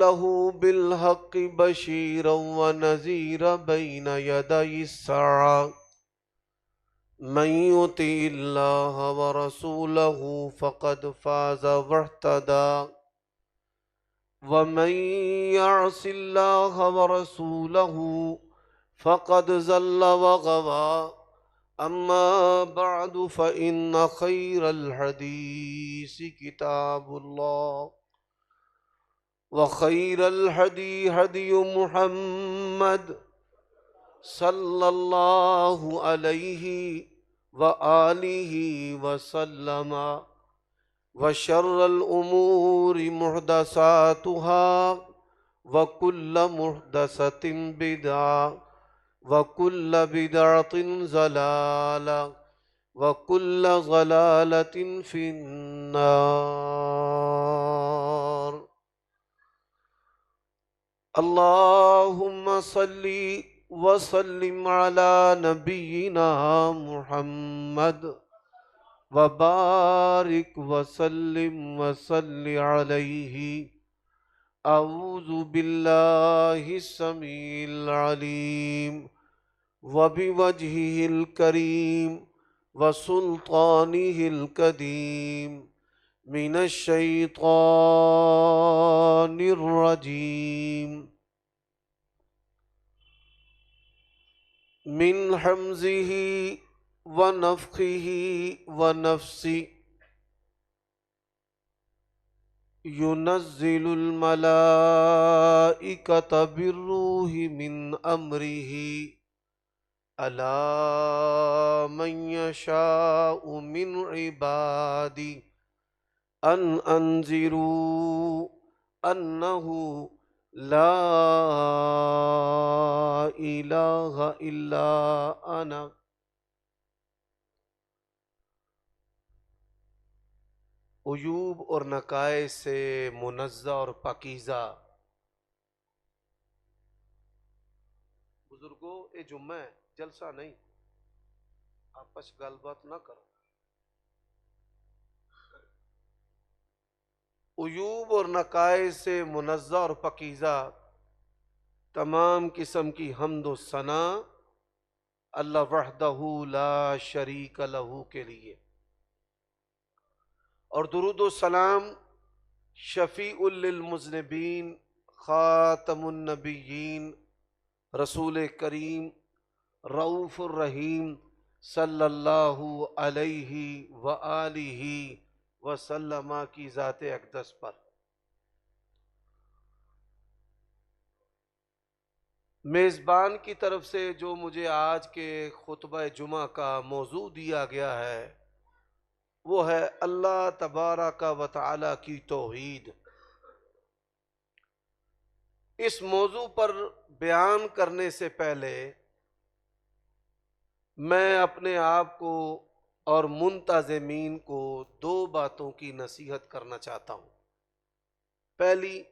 له بالحق بشيرا ونذيرا بين يدي الساعة من يطع الله ورسوله فقد فاز واهتدى ومن يعص الله ورسوله فقد ضل وغوى أما بعد فإن خير الحديث كتاب الله وخير الهدي هدي محمد صلى الله عليه وآله وسلم وشر الأمور محدثاتها وكل محدثة بدعة وكل بدعة ضلالة وكل ضلالة في النار. اللهم صل وسلم على نبينا محمد وبارك وسلم وصل عليه. أعوذ بالله السميع العليم وبوجهه الكريم وسلطانه القديم من الشيطان الرجيم من همزه ونفخه ونفسه. ينزل الملائكة بالروح من أمره على من يشاء من عباده أن أنذروا أنه لا إله إلا أنا. عیوب اور نقائص سے منزہ اور پاکیزہ بزرگوں، یہ جمعہ ہے، جلسہ نہیں، آپس گل بات نہ کرو. عیوب اور نقائص سے منزہ اور پاکیزہ تمام قسم کی حمد و ثنا اللہ وحدہ لا شریک لہ کے لیے، اور درود و سلام شفیع للمذنبین خاتم النبیین رسول کریم رؤوف الرحیم صلی اللہ علیہ وآلہ وسلم کی ذات اقدس پر. میزبان کی طرف سے جو مجھے آج کے خطبہ جمعہ کا موضوع دیا گیا ہے وہ ہے اللہ تبارک و تعالی کی توحید. اس موضوع پر بیان کرنے سے پہلے میں اپنے آپ کو اور منتظمین کو دو باتوں کی نصیحت کرنا چاہتا ہوں. پہلی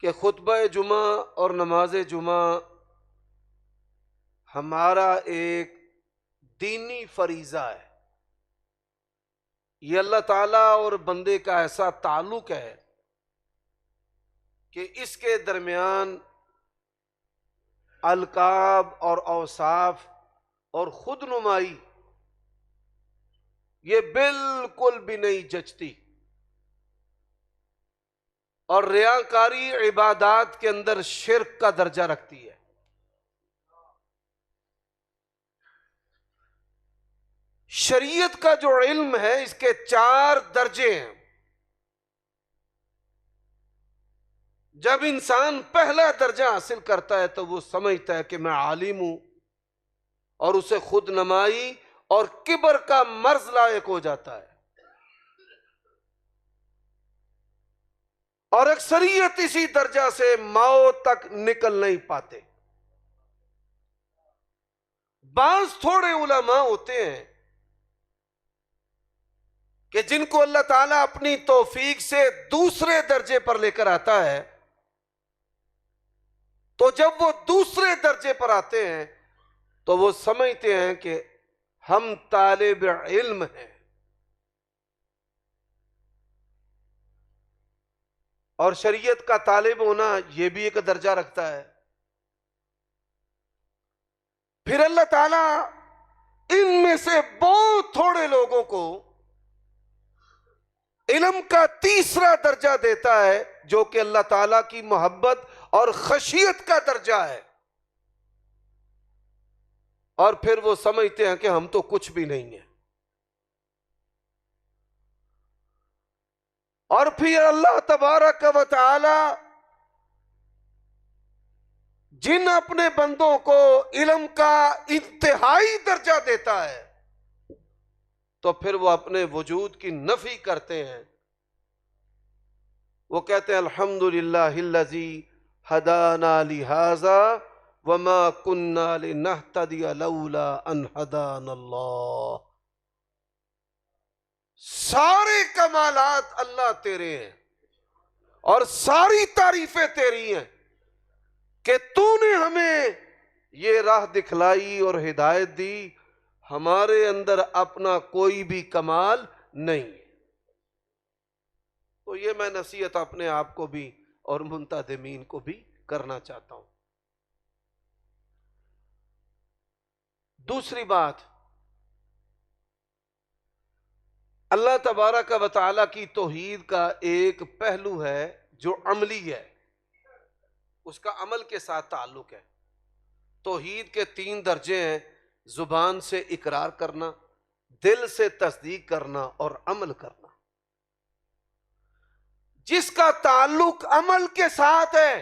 کہ خطبہ جمعہ اور نماز جمعہ ہمارا ایک دینی فریضہ ہے. یہ اللہ تعالیٰ اور بندے کا ایسا تعلق ہے کہ اس کے درمیان القاب اور اوصاف اور خود نمائی یہ بالکل بھی نہیں جچتی، اور ریاکاری عبادات کے اندر شرک کا درجہ رکھتی ہے. شریعت کا جو علم ہے اس کے 4 درجے ہیں. جب انسان پہلا درجہ حاصل کرتا ہے تو وہ سمجھتا ہے کہ میں عالم ہوں، اور اسے خود نمائی اور کبر کا مرض لاحق ہو جاتا ہے. اور اکثریت اسی درجہ سے موت تک نکل نہیں پاتے. بعض تھوڑے علماء ہوتے ہیں کہ جن کو اللہ تعالیٰ اپنی توفیق سے دوسرے درجے پر لے کر آتا ہے، تو جب وہ دوسرے درجے پر آتے ہیں تو وہ سمجھتے ہیں کہ ہم طالب علم ہیں. اور شریعت کا طالب ہونا یہ بھی ایک درجہ رکھتا ہے۔ پھر اللہ تعالیٰ ان میں سے بہت تھوڑے لوگوں کو علم کا تیسرا درجہ دیتا ہے، جو کہ اللہ تعالیٰ کی محبت اور خشیت کا درجہ ہے، اور پھر وہ سمجھتے ہیں کہ ہم تو کچھ بھی نہیں ہیں۔ اور پھر اللہ تبارک و تعالی جن اپنے بندوں کو علم کا انتہائی درجہ دیتا ہے تو پھر وہ اپنے وجود کی نفی کرتے ہیں۔ وہ کہتے ہیں الحمدللہ الذی ہدانا لہذا وما کننا لنہتدی لولا ان ہدانا اللہ۔ سارے کمالات اللہ تیرے ہیں اور ساری تعریفیں تیری ہیں کہ تو نے ہمیں یہ راہ دکھلائی اور ہدایت دی، ہمارے اندر اپنا کوئی بھی کمال نہیں۔ تو یہ میں نصیحت اپنے آپ کو بھی اور منتظمین کو بھی کرنا چاہتا ہوں۔ دوسری بات، اللہ تبارک و تعالیٰ کی توحید کا ایک پہلو ہے جو عملی ہے، اس کا عمل کے ساتھ تعلق ہے۔ توحید کے 3 درجے ہیں: زبان سے اقرار کرنا، دل سے تصدیق کرنا اور عمل کرنا۔ جس کا تعلق عمل کے ساتھ ہے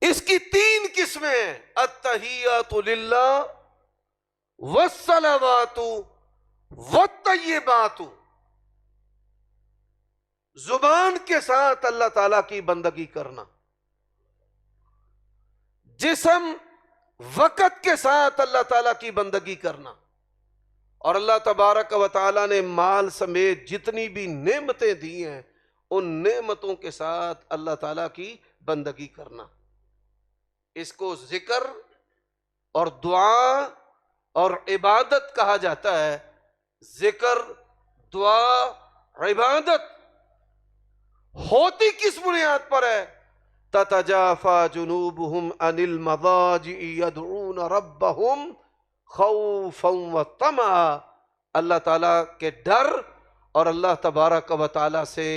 اس کی 3 قسمیں ہیں: التحیات للہ والصلوات والطیبات۔ زبان کے ساتھ اللہ تعالیٰ کی بندگی کرنا، جسم وقت کے ساتھ اللہ تعالیٰ کی بندگی کرنا، اور اللہ تبارک و تعالیٰ نے مال سمیت جتنی بھی نعمتیں دی ہیں ان نعمتوں کے ساتھ اللہ تعالیٰ کی بندگی کرنا۔ اس کو ذکر اور دعا اور عبادت کہا جاتا ہے۔ ذکر، دعا، عبادت ہوتی کس بنیاد پر ہے؟ تتجافى جنوبهم عن المضاجع يدعون ربهم خوفا وطمعا۔ اللہ تعالیٰ کے ڈر اور اللہ تبارک و تعالیٰ سے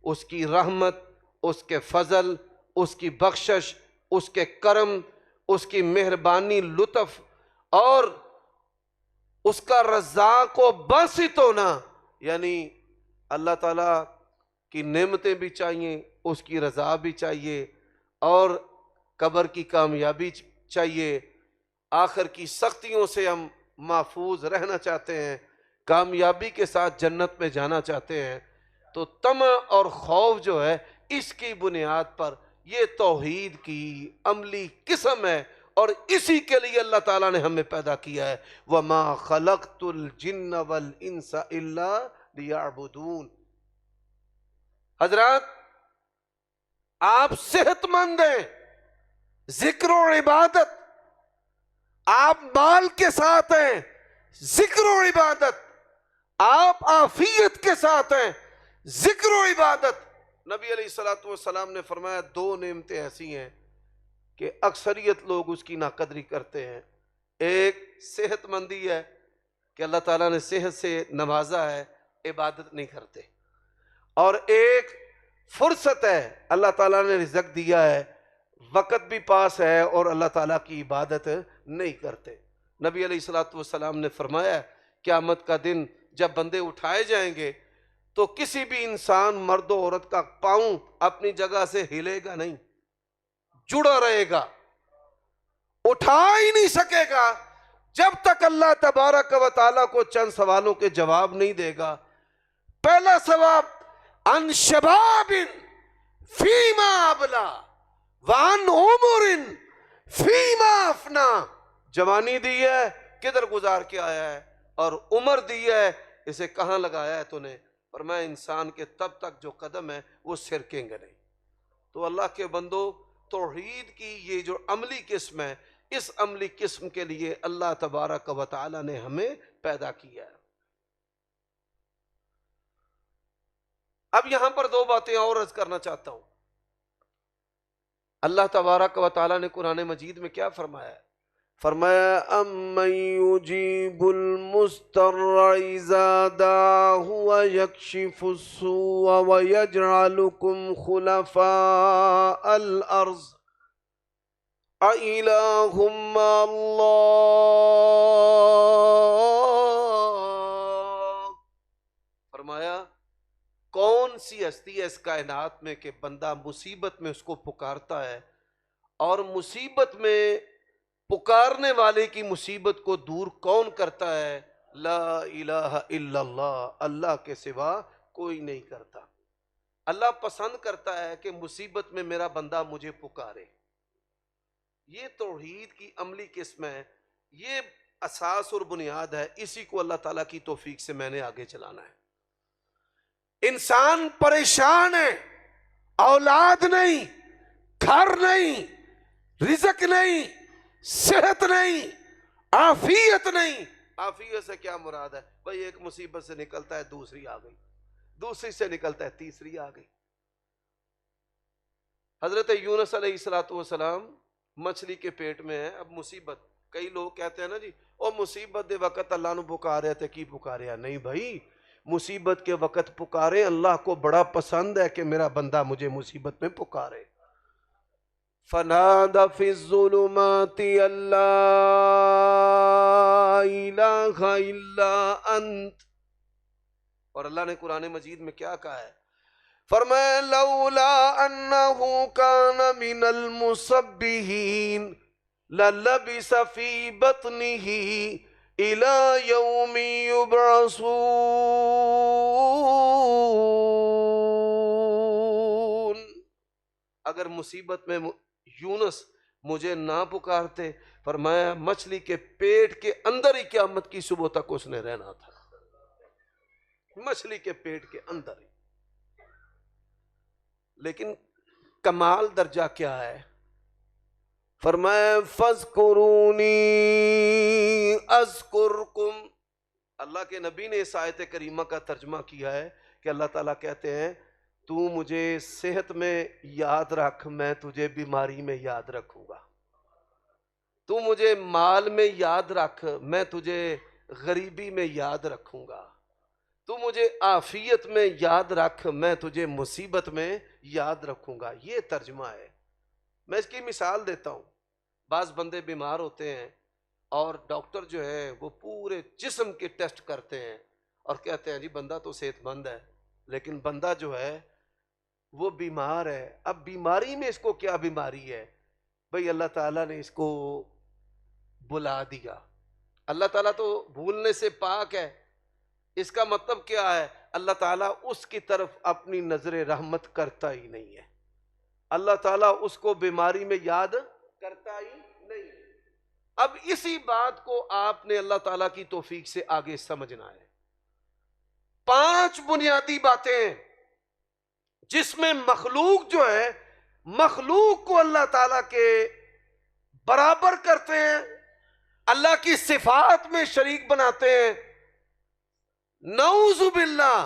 اس کی رحمت، اس کے فضل، اس کی بخشش، اس کے کرم، اس کی مہربانی، لطف اور اس کا رزاق و باسط ہونا، یعنی اللہ تعالیٰ کی نعمتیں بھی چاہیے، اس کی رضا بھی چاہیے، اور قبر کی کامیابی چاہیے، آخر کی سختیوں سے ہم محفوظ رہنا چاہتے ہیں، کامیابی کے ساتھ جنت میں جانا چاہتے ہیں۔ تو طمع اور خوف جو ہے اس کی بنیاد پر یہ توحید کی عملی قسم ہے، اور اسی کے لیے اللہ تعالیٰ نے ہمیں پیدا کیا ہے۔ وَمَا خَلَقْتُ الْجِنَّ وَالْإِنسَ إِلَّا لِيَعْبُدُونَ۔ حضرات، آپ صحت مند ہیں، ذکر و عبادت، آپ مال کے ساتھ ہیں، ذکر و عبادت، آپ عافیت کے ساتھ ہیں، ذکر و عبادت۔ نبی علیہ الصلوۃ والسلام نے فرمایا 2 نعمتیں ایسی ہیں کہ اکثریت لوگ اس کی ناقدری کرتے ہیں۔ ایک صحت مندی ہے کہ اللہ تعالیٰ نے صحت سے نوازا ہے، عبادت نہیں کرتے، اور ایک فرصت ہے، اللہ تعالیٰ نے رزق دیا ہے، وقت بھی پاس ہے اور اللہ تعالیٰ کی عبادت نہیں کرتے۔ نبی علیہ الصلوۃ والسلام نے فرمایا قیامت کا دن جب بندے اٹھائے جائیں گے تو کسی بھی انسان، مرد و عورت کا پاؤں اپنی جگہ سے ہلے گا نہیں، جڑا رہے گا، اٹھا ہی نہیں سکے گا جب تک اللہ تبارک و تعالیٰ کو چند سوالوں کے جواب نہیں دے گا۔ پہلا سواب ان شباب فیما ابلا وان عمر فیما افنا۔ جوانی دی ہے، کدھر گزار کے آیا ہے، اور عمر دی ہے، اسے کہاں لگایا ہے تو نے۔ فرمایا انسان کے تب تک جو قدم ہے وہ سرکیں گے نہیں۔ تو اللہ کے بندو، توحید کی یہ جو عملی قسم ہے، اس عملی قسم کے لیے اللہ تبارک و تعالی نے ہمیں پیدا کیا ہے۔ اب یہاں پر دو باتیں اور عرض کرنا چاہتا ہوں. اللہ تبارک و تعالیٰ نے قرآن مجید میں کیا فرمایا ہے؟ فرمایا امن یجیب المضطر اذا دعاہ ویکشف السوء ویجعلکم خلفاء الارض اِلٰہٌ مع اللہ. فرمایا کون سی ہستی ہے اس کائنات میں کہ بندہ مصیبت میں اس کو پکارتا ہے اور مصیبت میں پکارنے والے کی مصیبت کو دور کون کرتا ہے؟ لا الہ الا اللہ، اللہ کے سوا کوئی نہیں کرتا. اللہ پسند کرتا ہے کہ مصیبت میں میرا بندہ مجھے پکارے. یہ توحید کی عملی قسم ہے، یہ اساس اور بنیاد ہے. اسی کو اللہ تعالیٰ کی توفیق سے میں نے آگے چلانا ہے. انسان پریشان ہے، اولاد نہیں، گھر نہیں، رزق نہیں، صحت نہیں، عافیت نہیں. عافیت سے کیا مراد ہے؟ بھئی ایک مصیبت سے نکلتا ہے دوسری آ گئی، دوسری سے نکلتا ہے تیسری آ گئی. حضرت یونس علیہ السلام مچھلی کے پیٹ میں ہے. اب مصیبت، کئی لوگ کہتے ہیں نا جی او مصیبت دے وقت اللہ نو پکارے تے کی پکاریا. نہیں بھائی، مصیبت کے وقت پکارے. اللہ کو بڑا پسند ہے کہ میرا بندہ مجھے مصیبت میں پکارے. فنادى في الظلمات ان لا اله الا انت. اور اللہ نے قرآن مجید میں کیا کہا ہے؟ فرمایا لولا انه كان من المسبحين للبث في بطنه الى يوم يبعثون. اگر مصیبت میں یونس مجھے نہ پکارتے، فرمایا مچھلی کے پیٹ کے اندر ہی قیامت کی صبح تک اس نے رہنا تھا. مچھلی کے پیٹ کے اندر ہی. لیکن کمال درجہ کیا ہے؟ فرمایا فَاذْكُرُونِي أَذْكُرْكُمْ. اللہ کے نبی نے اس آیت کریمہ کا ترجمہ کیا ہے کہ اللہ تعالیٰ کہتے ہیں تو مجھے صحت میں یاد رکھ، میں تجھے بیماری میں یاد رکھوں گا. تو مجھے مال میں یاد رکھ، میں تجھے غریبی میں یاد رکھوں گا. تو مجھے عافیت میں یاد رکھ، میں تجھے مصیبت میں یاد رکھوں گا. یہ ترجمہ ہے. میں اس کی مثال دیتا ہوں. بعض بندے بیمار ہوتے ہیں اور ڈاکٹر جو ہے وہ پورے جسم کے ٹیسٹ کرتے ہیں اور کہتے ہیں جی بندہ تو صحت مند ہے، لیکن بندہ جو ہے وہ بیمار ہے. اب بیماری میں اس کو کیا بیماری ہے؟ بھئی اللہ تعالیٰ نے اس کو بلا دیا. اللہ تعالیٰ تو بھولنے سے پاک ہے. اس کا مطلب کیا ہے؟ اللہ تعالیٰ اس کی طرف اپنی نظر رحمت کرتا ہی نہیں ہے. اللہ تعالیٰ اس کو بیماری میں یاد کرتا ہی نہیں. اب اسی بات کو آپ نے اللہ تعالیٰ کی توفیق سے آگے سمجھنا ہے. 5 بنیادی باتیں جس میں مخلوق جو ہے، مخلوق کو اللہ تعالیٰ کے برابر کرتے ہیں، اللہ کی صفات میں شریک بناتے ہیں. نعوذ باللہ،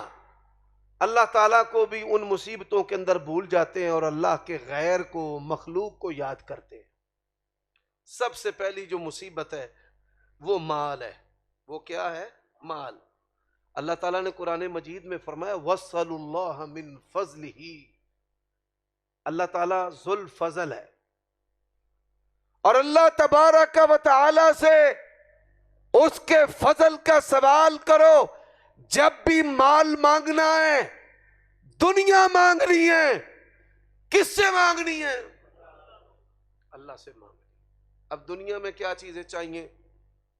اللہ تعالیٰ کو بھی ان مصیبتوں کے اندر بھول جاتے ہیں اور اللہ کے غیر کو، مخلوق کو یاد کرتے ہیں. سب سے پہلی جو مصیبت ہے وہ مال ہے. وہ کیا ہے؟ مال. اللہ تعالیٰ نے قرآن مجید میں فرمایا وَاسْأَلُوا اللَّهَ مِن فَضْلِهِ. اللہ تعالیٰ ذو الفضل ہے اور اللہ تبارک و تعالی سے اس کے فضل کا سوال کرو. جب بھی مال مانگنا ہے، دنیا مانگنی ہے، کس سے مانگنی ہے؟ اللہ سے مانگنی. اب دنیا میں کیا چیزیں چاہیے؟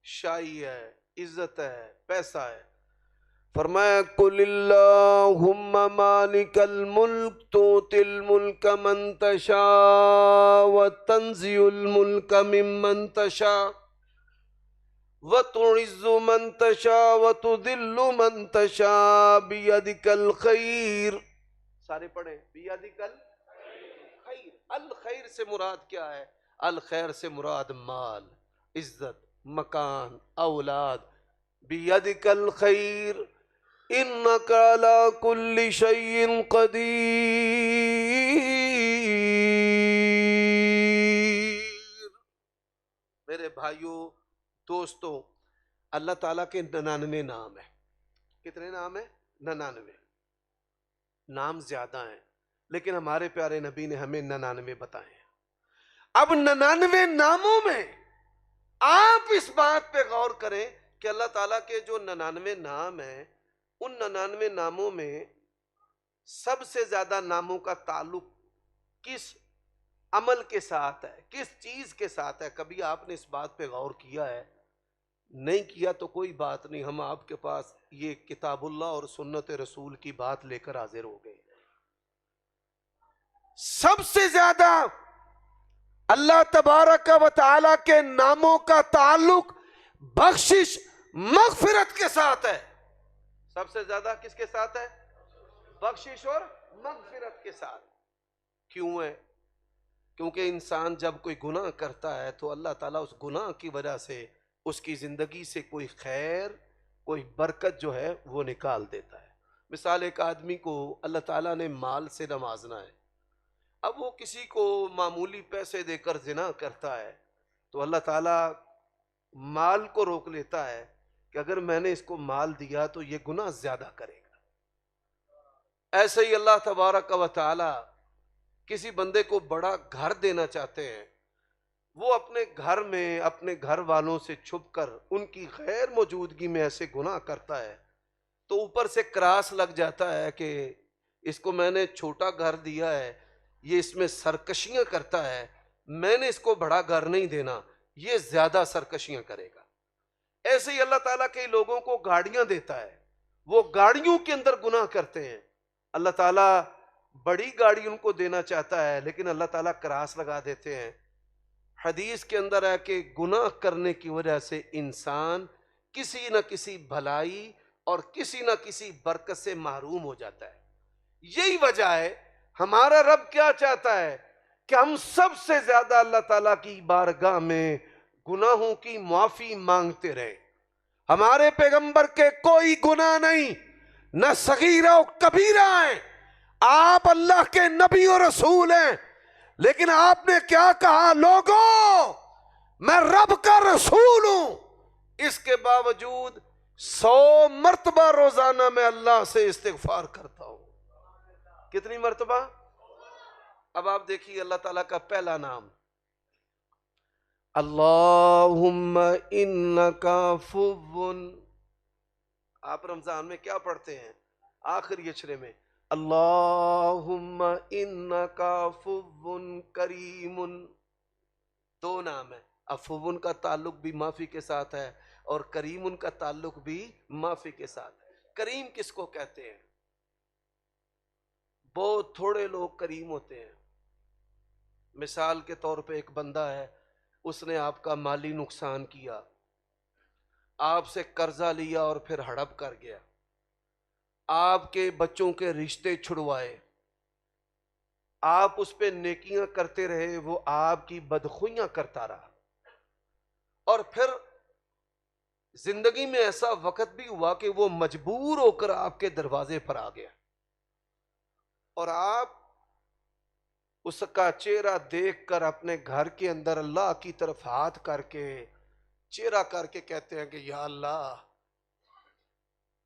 شاہی ہے، عزت ہے، پیسہ ہے. فرمایا قُلِ اللَّهُمَّ مَالِكَ الْمُلْكِ تُؤْتِي الْمُلْكَ مَنْ تَشَاءُ وَتَنزِعُ الْمُلْكَ مِمَّنْ تَشَاءُ وَتُعِزُّ مَنْ تَشَاءُ وَتُذِلُّ مَنْ تَشَاءُ بِيَدِكَ الْخَيْرُ. سارے پڑھیں بِيَدِكَ الْخَيْرُ. الخیر سے مراد کیا ہے؟ الخیر سے مراد مال، عزت، مکان، اولاد. بِيَدِكَ الْخَيْرُ انک علی کل شیء قدیر۔ میرے بھائیوں، دوستوں، اللہ تعالیٰ کے 99 نام ہیں۔ کتنے نام ہیں؟ 99۔ نام زیادہ ہیں، لیکن ہمارے پیارے نبی نے ہمیں 99 بتائے ہیں۔ اب 99 ناموں میں آپ اس بات پہ غور کریں کہ اللہ تعالیٰ کے جو 99 نام ہیں، ان 99 ناموں میں سب سے زیادہ ناموں کا تعلق کس عمل کے ساتھ ہے، کس چیز کے ساتھ ہے؟ کبھی آپ نے اس بات پہ غور کیا ہے؟ نہیں کیا تو کوئی بات نہیں، ہم آپ کے پاس یہ کتاب اللہ اور سنت رسول کی بات لے کر حاضر ہو گئے۔ سب سے زیادہ اللہ تبارک و تعالی کے ناموں کا تعلق بخشش، مغفرت کے ساتھ ہے۔ سب سے زیادہ کس کے ساتھ ہے؟ بخشش اور مغفرت کے ساتھ۔ کیوں ہے؟ کیونکہ انسان جب کوئی گناہ کرتا ہے تو اللہ تعالیٰ اس گناہ کی وجہ سے اس کی زندگی سے کوئی خیر، کوئی برکت جو ہے وہ نکال دیتا ہے۔ مثال، ایک آدمی کو اللہ تعالیٰ نے مال سے نوازنا ہے، اب وہ کسی کو معمولی پیسے دے کر زنا کرتا ہے تو اللہ تعالیٰ مال کو روک لیتا ہے کہ اگر میں نے اس کو مال دیا تو یہ گناہ زیادہ کرے گا۔ ایسے ہی اللہ تبارک و تعالیٰ کسی بندے کو بڑا گھر دینا چاہتے ہیں، وہ اپنے گھر میں اپنے گھر والوں سے چھپ کر ان کی غیر موجودگی میں ایسے گناہ کرتا ہے تو اوپر سے کراس لگ جاتا ہے کہ اس کو میں نے چھوٹا گھر دیا ہے، یہ اس میں سرکشیاں کرتا ہے، میں نے اس کو بڑا گھر نہیں دینا، یہ زیادہ سرکشیاں کرے گا۔ ایسے ہی اللہ تعالیٰ کئی لوگوں کو گاڑیاں دیتا ہے، وہ گاڑیوں کے اندر گناہ کرتے ہیں، اللہ تعالیٰ بڑی گاڑی ان کو دینا چاہتا ہے لیکن اللہ تعالیٰ کراس لگا دیتے ہیں۔ حدیث کے اندر ہے کہ گناہ کرنے کی وجہ سے انسان کسی نہ کسی بھلائی اور کسی نہ کسی برکت سے محروم ہو جاتا ہے۔ یہی وجہ ہے ہمارا رب کیا چاہتا ہے کہ ہم سب سے زیادہ اللہ تعالیٰ کی بارگاہ میں گناہوں کی معافی مانگتے رہیں۔ ہمارے پیغمبر کے کوئی گناہ نہیں، نہ صغیرہ و کبیرہ ہیں، آپ اللہ کے نبی و رسول ہیں، لیکن آپ نے کیا کہا؟ لوگوں، میں رب کا رسول ہوں، اس کے باوجود 100 مرتبہ روزانہ میں اللہ سے استغفار کرتا ہوں۔ کتنی مرتبہ؟ اب آپ دیکھیے اللہ تعالیٰ کا پہلا نام، اللہم انک عفو۔ آپ رمضان میں کیا پڑھتے ہیں؟ آخری اشرے میں اللہم انک عفو کریم۔ دو نام ہے، عفو کا تعلق بھی معافی کے ساتھ ہے اور کریم کا تعلق بھی معافی کے ساتھ ہے۔ کریم کس کو کہتے ہیں؟ بہت تھوڑے لوگ کریم ہوتے ہیں۔ مثال کے طور پہ ایک بندہ ہے، اس نے آپ کا مالی نقصان کیا، آپ سے قرضہ لیا اور پھر ہڑپ کر گیا، آپ کے بچوں کے رشتے چھڑوائے، آپ اس پہ نیکیاں کرتے رہے، وہ آپ کی بدخویاں کرتا رہا، اور پھر زندگی میں ایسا وقت بھی ہوا کہ وہ مجبور ہو کر آپ کے دروازے پر آ گیا، اور آپ اس کا چہرہ دیکھ کر اپنے گھر کے اندر اللہ کی طرف ہاتھ کر کے چہرہ کر کے کہتے ہیں کہ یا اللہ،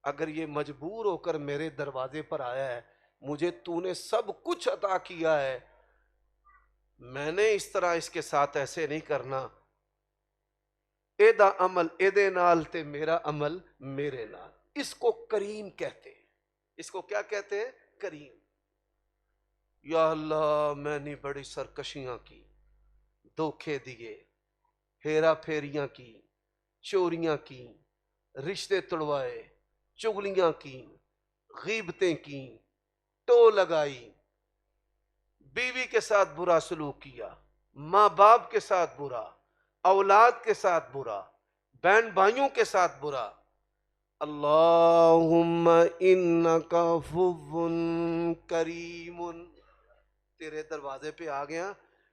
اگر یہ مجبور ہو کر میرے دروازے پر آیا ہے، مجھے تو نے سب کچھ عطا کیا ہے، میں نے اس طرح اس کے ساتھ ایسے نہیں کرنا، ایدہ عمل ایدے نال تے میرا عمل میرے نال۔ اس کو کریم کہتے ہیں۔ اس کو کیا کہتے ہیں؟ کریم۔ یا اللہ، میں نے بڑی سرکشیاں کی، دھوکے دیے، ہیرا پھیریاں کی، چوریاں کی، رشتے توڑوائے، چغلیاں کی، غیبتیں کی، ٹو لگائی، بیوی کے ساتھ برا سلوک کیا، ماں باپ کے ساتھ برا، اولاد کے ساتھ برا، بہن بھائیوں کے ساتھ برا۔ اللہم انک عفو کریم، تیرے دروازے پہ آ گیا،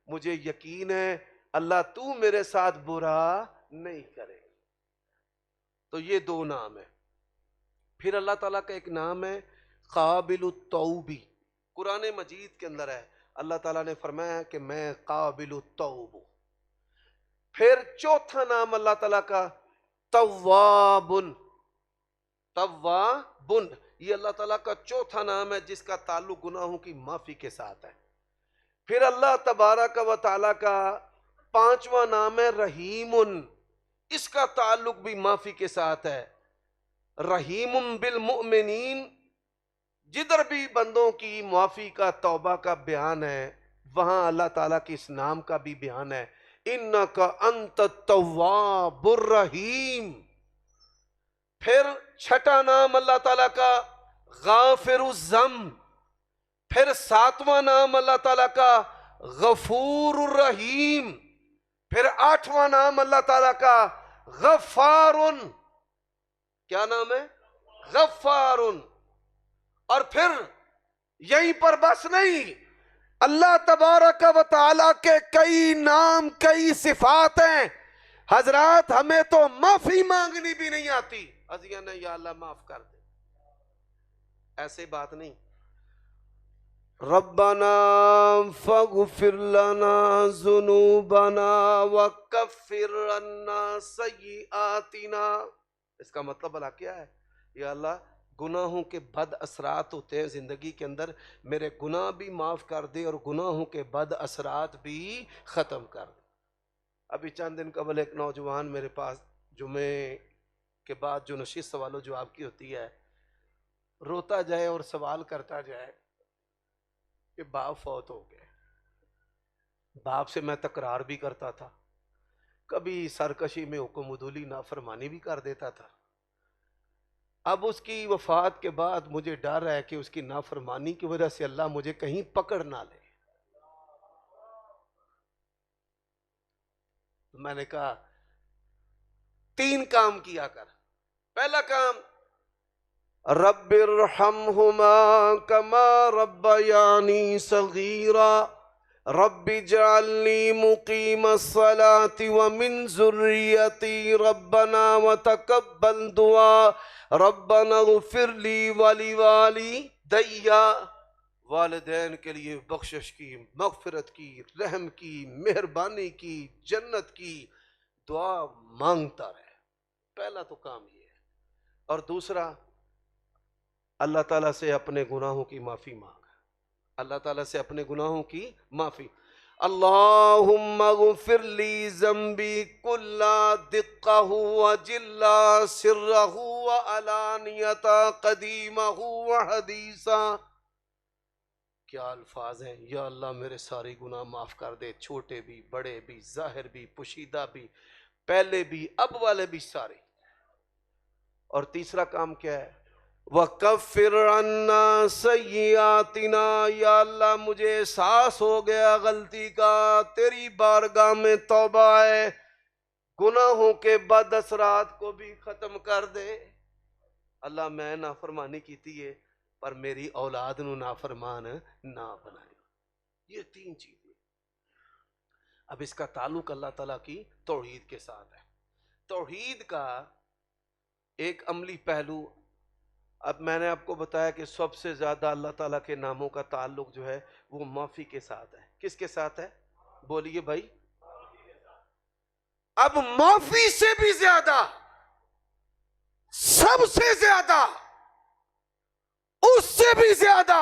مجھے یقین ہے اللہ تو میرے ساتھ برا نہیں کرے۔ تو یہ دو نام ہیں۔ پھر اللہ تعالیٰ کا ایک نام ہے قابل التوبی، قرآن مجید کے اندر ہے، اللہ تعالیٰ نے فرمایا کہ میں قابل التوب ہوں۔ پھر چوتھا نام اللہ تعالیٰ کا توابن، توابن یہ اللہ تعالیٰ کا چوتھا نام ہے جس کا تعلق گناہوں کی معافی کے ساتھ ہے۔ پھر اللہ تبارک و تعالیٰ کا پانچواں نام ہے رحیم، اس کا تعلق بھی معافی کے ساتھ ہے۔ رحیم بالمؤمنین، جدھر بھی بندوں کی معافی کا توبہ کا بیان ہے وہاں اللہ تعالیٰ کے اس نام کا بھی بیان ہے، انک انت التواب الرحیم۔ پھر چھٹا نام اللہ تعالیٰ کا غافر الذنب، پھر ساتواں نام اللہ تعالیٰ کا غفور الرحیم، پھر آٹھواں نام اللہ تعالیٰ کا غفار، کیا نام ہے؟ غفار۔ اور پھر یہیں پر بس نہیں، اللہ تبارک و تعالیٰ کے کئی نام کئی صفات ہیں، حضرات ہمیں تو معافی مانگنی بھی نہیں آتی، ازیا نے یا اللہ معاف کر دے، ایسے بات نہیں۔ ربنا فاغفر لنا ذنوبنا وکفر عنا سیئاتنا، اس کا مطلب بھلا کیا ہے؟ یا اللہ گناہوں کے بد اثرات ہوتے ہیں زندگی کے اندر، میرے گناہ بھی معاف کر دے اور گناہوں کے بد اثرات بھی ختم کر دے۔ ابھی چند دن قبل ایک نوجوان میرے پاس جمعے کے بعد جو نشست سوال و جواب کی ہوتی ہے، روتا جائے اور سوال کرتا جائے کہ باپ فوت ہو گئے، باپ سے میں تکرار بھی کرتا تھا، کبھی سرکشی میں حکم عدولی نافرمانی بھی کر دیتا تھا، اب اس کی وفات کے بعد مجھے ڈر ہے کہ اس کی نافرمانی کی وجہ سے اللہ مجھے کہیں پکڑ نہ لے۔ میں نے کہا 3 کام کیا کر۔ پہلا کام رب ارحمہما کما ربیانی صغیرا رب اجعلنی مقیم الصلاة ومن ذریتی ربنا وتقبل دعا ربنا اغفر لی ولوالدی، والدین کے لیے بخشش کی، مغفرت کی، رحم کی، مہربانی کی، جنت کی دعا مانگتا رہے۔ پہلا تو کام یہ ہے۔ اور دوسرا اللہ تعالیٰ سے اپنے گناہوں کی معافی مانگ، اللہ تعالیٰ سے اپنے گناہوں کی معافی۔ اللہم اغفر لی ذنبی کلا دقہ وجلا سرہ وعلانیتا قدیمہ وحدیثا، کیا الفاظ ہیں! یا اللہ میرے سارے گناہ معاف کر دے، چھوٹے بھی بڑے بھی ظاہر بھی پوشیدہ بھی، پہلے بھی اب والے بھی سارے۔ اور تیسرا کام کیا ہے؟ وَكَفِّرْ عَنَّا سَيِّئَاتِنَا، یا اللہ مجھے احساس ہو گیا غلطی کا، تیری بارگاہ میں توبہ ہے، گناہوں کے بد اثرات کو بھی ختم کر دے۔ اللہ میں نافرمانی کیتی ہے پر میری اولاد نو نافرمان نہ بنائے۔ یہ 3 چیزیں۔ اب اس کا تعلق اللہ تعالیٰ کی توحید کے ساتھ ہے۔ توحید کا ایک عملی پہلو، اب میں نے آپ کو بتایا کہ سب سے زیادہ اللہ تعالیٰ کے ناموں کا تعلق جو ہے وہ معافی کے ساتھ ہے۔ کس کے ساتھ ہے؟ بولیے بھائی۔ اب معافی سے بھی زیادہ، سب سے زیادہ، اس سے بھی زیادہ،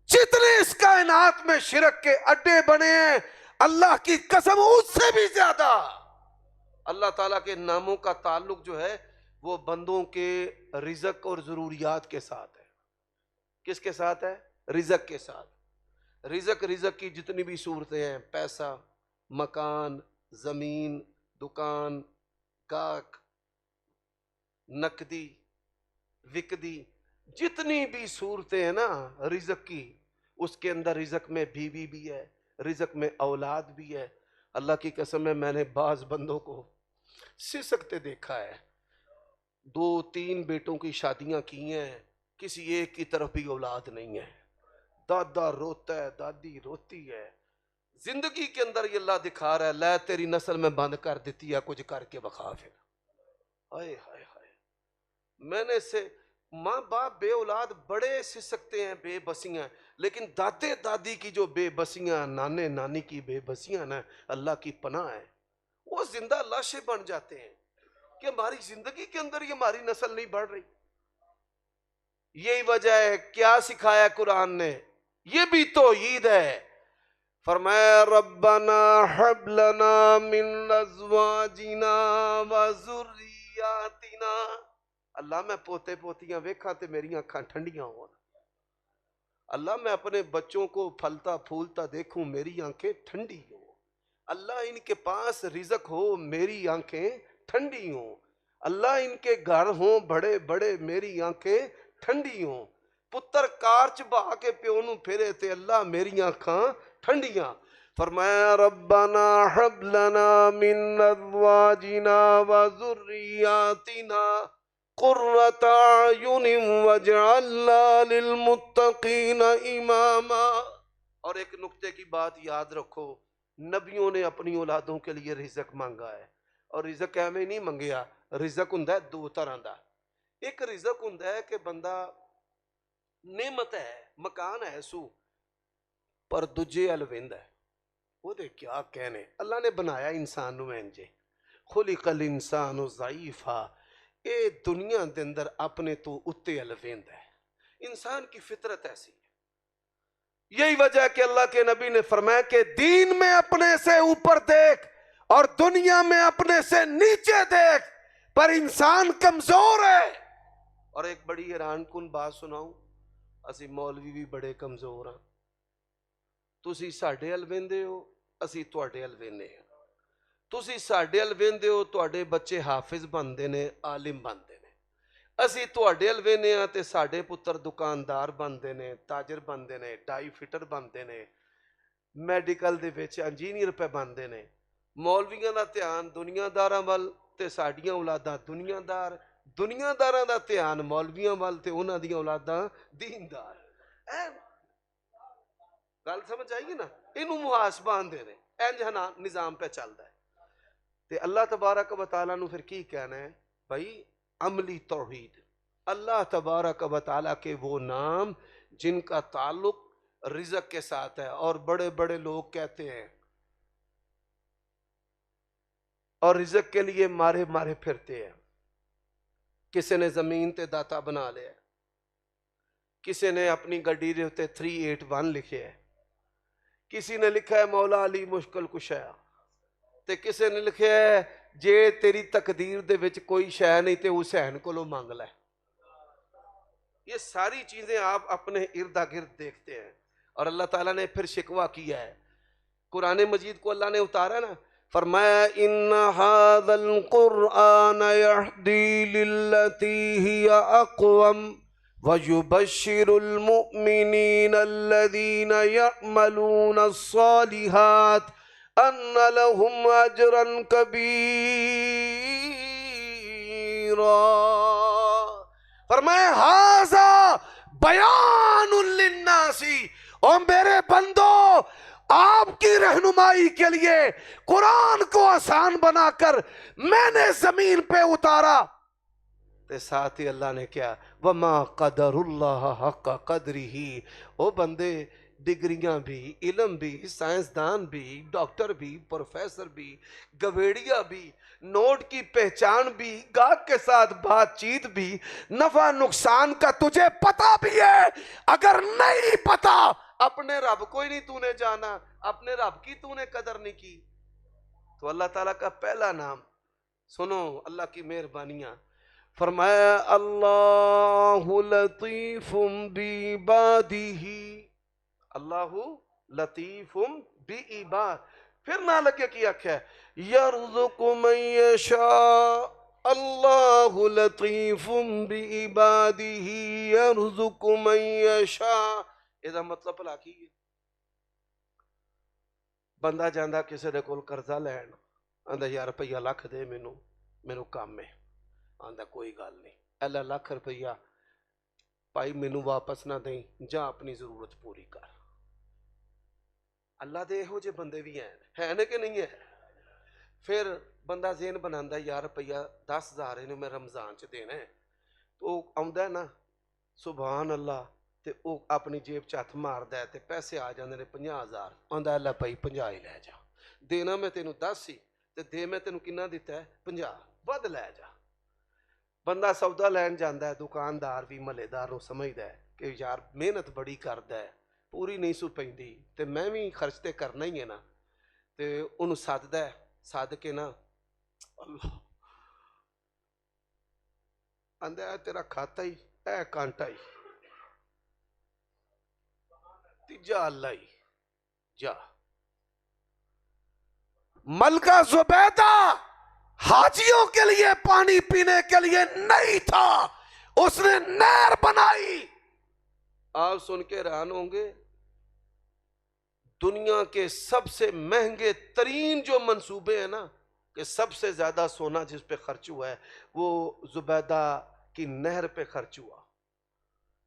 جتنے اس کائنات میں شرک کے اڈے بنے ہیں، اللہ کی قسم اس سے بھی زیادہ اللہ تعالیٰ کے ناموں کا تعلق جو ہے وہ بندوں کے رزق اور ضروریات کے ساتھ ہے۔ کس کے ساتھ ہے؟ رزق کے ساتھ۔ رزق کی جتنی بھی صورتیں ہیں، پیسہ، مکان، زمین، دکان، گاہک، نقدی، وکدی، جتنی بھی صورتیں ہیں نا رزق کی، اس کے اندر رزق میں بیوی بھی ہے، رزق میں اولاد بھی ہے۔ اللہ کی قسم ہے میں نے بعض بندوں کو سسکتے دیکھا ہے، 2-3 بیٹوں کی شادیاں کی ہیں، کسی ایک کی طرف بھی اولاد نہیں ہے، دادا روتا ہے، دادی روتی ہے۔ زندگی کے اندر یہ اللہ دکھا رہا ہے، لے تیری نسل میں بند کر دیتی ہے، کچھ کر کے بخا پھر۔ ہائے ہائے ہائے، میں نے سے ماں باپ بے اولاد بڑے سکتے ہیں، بے بسیاں، لیکن دادے دادی کی جو بے بسیاں، نانے نانی کی بے بسیاں نا، اللہ کی پناہ ہے، وہ زندہ لاشیں بن جاتے ہیں کہ ہماری زندگی کے اندر یہ ہماری نسل نہیں بڑھ رہی. یہی وجہ ہے کیا سکھایا قرآن نے، یہ بھی توحید ہے. فرمایا ربنا حب لنا من ازواجنا وذریاتنا، اللہ میں پوتے پوتیاں ویکھاں تے میری آنکھاں ٹھنڈیاں ہوں. اللہ میں اپنے بچوں کو پھلتا پھولتا دیکھوں میری آنکھیں ٹھنڈی ہوں. اللہ ان کے پاس رزق ہو میری آنکھیں ٹھنڈی ہوں. اللہ ان کے گھر ہوں بڑے بڑے میری آنکھیں ٹھنڈی ہوں. پتر کارچ بہا کے پیو نوں پھرے تے اللہ میری آنکھاں ٹھنڈیاں. فرمایا ربنا حب لنا من ازواجنا وذریاتنا قرۃ اعین واجعلنا للمتقین اماما. اور ایک نقطے کی بات یاد رکھو، نبیوں نے اپنی اولادوں کے لیے رزق مانگا ہے، اور رزق ایویں نہیں منگیا. رزق ہوندا ہے دو طرح دا. ایک رزق ہوندا ہے کہ بندہ نعمت ہے، مکان ہے سو، پر دجے ال ویندا ہے. وہ دے کیا کہنے، اللہ نے بنایا انسان نو انجے، خلق الانسان ضعیفا، اے دنیا دے اندر اپنے تو اتے ال ویندا ہے. انسان کی فطرت ایسی ہے. یہی وجہ ہے کہ اللہ کے نبی نے فرمایا کہ دین میں اپنے سے اوپر دیکھ اور دنیا میں اپنے سے نیچے دیکھ، پر انسان کمزور ہے. اور ایک بڑی حیران کن بات سناؤں، اسی مولوی بھی بڑے کمزور ہاں. تسی ساڈے ال ویندے ہو، اسی تواڈے ال ویندے ہاں. تسی ساڈے ال ویندے ہو، تواڈے بچے حافظ بندے نے، عالم بندے نے. اسی تواڈے ال ویندے ہاں تے ساڈے پتر دکاندار بندے نے، تاجر بندے نے، ڈائی فٹر بندے نے، میڈیکل دے وچ انجینئر پہ بندے نے. مولویاں دا دھیان دنیا داراں ول تے ساڈیاں اولاداں دنیا دار، دنیا داراں دا دھیان مولویاں ول تے انہاں دیاں اولاداں دیندار. گل سمجھ آئی نا، اینوں محاسبہ آندے نے. انج نظام پہ چلدا ہے. تے اللہ تبارک و تعالیٰ نو پھر کی کہنا ہے بھائی، عملی توحید. اللہ تبارک و تعالیٰ کے وہ نام جن کا تعلق رزق کے ساتھ ہے. اور بڑے بڑے لوگ کہتے ہیں اور رزق کے لیے مارے مارے پھرتے ہیں. کسی نے زمین تے داتا بنا لیا، کسی نے اپنی گڈی دے تے 381 لکھے ہے، کسی نے لکھا ہے مولا علی مشکل کشا، تے کسی نے لکھا ہے جے تیری تقدیر دے وچ کوئی شے نہیں تے حسین کو لو مانگ لے. یہ ساری چیزیں آپ اپنے ارد گرد دیکھتے ہیں. اور اللہ تعالیٰ نے پھر شکوہ کیا ہے. قرآن مجید کو اللہ نے اتارا نا، فرمایا ان ھذا القرآن یہدی للتی ہی اقوم ویبشر المؤمنین الذین یعملون الصالحات ان لهم اجرا کبیرا. فرمایا ھذا بیان للناس، اور میرے بندو آپ کی رہنمائی کے لیے قرآن کو آسان بنا کر میں نے زمین پہ اتارا. تے ساتھ ہی اللہ نے کیا، وما قدر اللہ حق قدرہ. او بندے، ڈگریاں بھی، علم بھی، سائنسدان بھی، ڈاکٹر بھی، پروفیسر بھی، گویڑیا بھی، نوٹ کی پہچان بھی، گاہک کے ساتھ بات چیت بھی، نفع نقصان کا تجھے پتا بھی ہے. اگر نہیں پتا، اپنے رب کو ہی نہیں تو نے جانا، اپنے رب کی تو نے قدر نہیں کی. تو اللہ تعالیٰ کا پہلا نام سنو، اللہ کی مہربانیاں. فرمایا اللہ لطیف بعبادہ، اللہ لطیف بعباد. پھر نہ لگے کی آکھیا یرزق من یشاء، اللہ لطیف بعبادہ یرزق من یشاء. یہ مطلب بھلا کی ہے؟ بندہ جاندہ کسی دے کول قرضہ لین، آندہ یار روپیہ لاکھ دے مینوں کام ہے. آندہ کوئی گل نہیں، اللہ لاکھ روپیہ پائی مینوں واپس نہ دیں، جا اپنی ضرورت پوری کر. اللہ دے ہو جے بندے بھی ہیں نا کہ نہیں ہے؟ پھر بندہ ذہن بناندہ یار روپیہ 10,000 انہوں میں رمضان چ دینا ہے، تو آਉਂਦਾ ہے ਨਾ ਸੁਭਾਨ ਅੱਲਾ ਤੇ ਉਹ ਆਪਣੀ ਜੇਬ 'ਚ ਹੱਥ ਮਾਰਦਾ ਤੇ ਪੈਸੇ ਆ ਜਾਂਦੇ ਨੇ 50,000 ਆਉਂਦਾ ਅੱਲਾ ਭਾਈ 50 ਹੀ ਲੈ ਜਾ ਦੇਣਾ ਮੈਂ ਤੈਨੂੰ 10 ਸੀ ਤੇ ਦੇ ਮੈਂ ਤੈਨੂੰ ਕਿੰਨਾ ਦਿੱਤਾ ਹੈ 50 ਵੱਧ ਲੈ ਜਾ ਬੰਦਾ ਸੌਦਾ ਲੈਣ ਜਾਂਦਾ ਹੈ ਦੁਕਾਨਦਾਰ ਵੀ ਮਹੱਲੇਦਾਰ ਨੂੰ ਸਮਝਦਾ ਹੈ ਕਿ ਯਾਰ ਮਿਹਨਤ ਬੜੀ ਕਰਦਾ ਹੈ ਪੂਰੀ ਨਹੀਂ ਸੁ ਪੈਂਦੀ ਤੇ ਮੈਂ ਵੀ ਖਰਚ ਤੇ ਕਰਨਾ ਹੀ ਹੈ ਨਾ ਤੇ ਉਹਨੂੰ ਸੱਦਦਾ ਹੈ ਸੱਦ ਕੇ ਨਾ ਅੱਲਾ ਆਂਦਾ ਤੇਰਾ ਖਾਤਾ ਹੀ ਇਹ ਕਾਂਟਾ ਹੀ تیجا اللہ ہی جا ملکہ زبیدہ حاجیوں کے لیے پانی پینے کے لیے نہیں تھا اس نے نہر بنائی آپ سن کے حیران ہوں گے دنیا کے سب سے مہنگے ترین جو منصوبے ہیں نا کہ سب سے زیادہ سونا جس پہ خرچ ہوا ہے وہ زبیدہ کی نہر پہ خرچ ہوا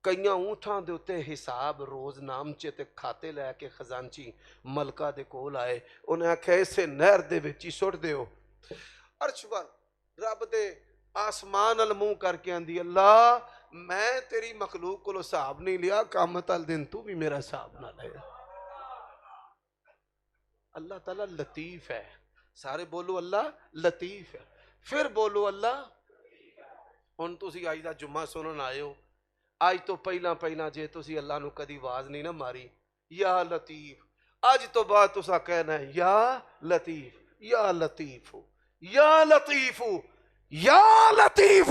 کئیاں اونٹاں دے اتے حساب روز نامچے تے کھاتے لے کے خزانچی ملکہ دے کول آئے انہیں آکھے اسے نہر دے وچی سٹ دیو عرش پر رب دے آسمان الموں کر کے اندی اللہ میں تیری مخلوق کو حساب نہیں لیا قیامت الدن تو بھی میرا حساب نہ لے اللہ تعالیٰ لطیف ہے سارے بولو اللہ لطیف ہے پھر بولو اللہ ان تو سی آئی دا جمعہ سنن آئے ہو آج تو پہلا جے تسی اللہ نو کدی آواز نہیں نہ ماری یا لطیف آج تو بعد تسا کہنا ہے یا لطیف یا لطیف یا لطیف یا لطیف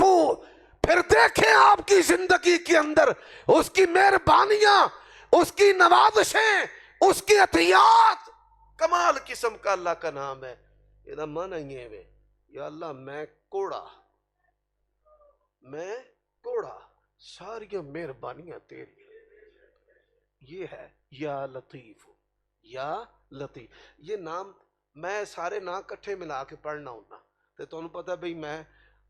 پھر دیکھیں آپ کی زندگی کے اندر اس کی مہربانیاں اس کی نوازشیں اس کی عطیات کمال قسم کا اللہ کا نام ہے یہ مانا ہی ہے یا اللہ میں کوڑا ساری مہربانیاں تیری یہ ہے یا لطیف یا لطیف یہ نام میں سارے نام کٹھے ملا کے پڑھنا ہونا تے تو انہوں پتا بھئی میں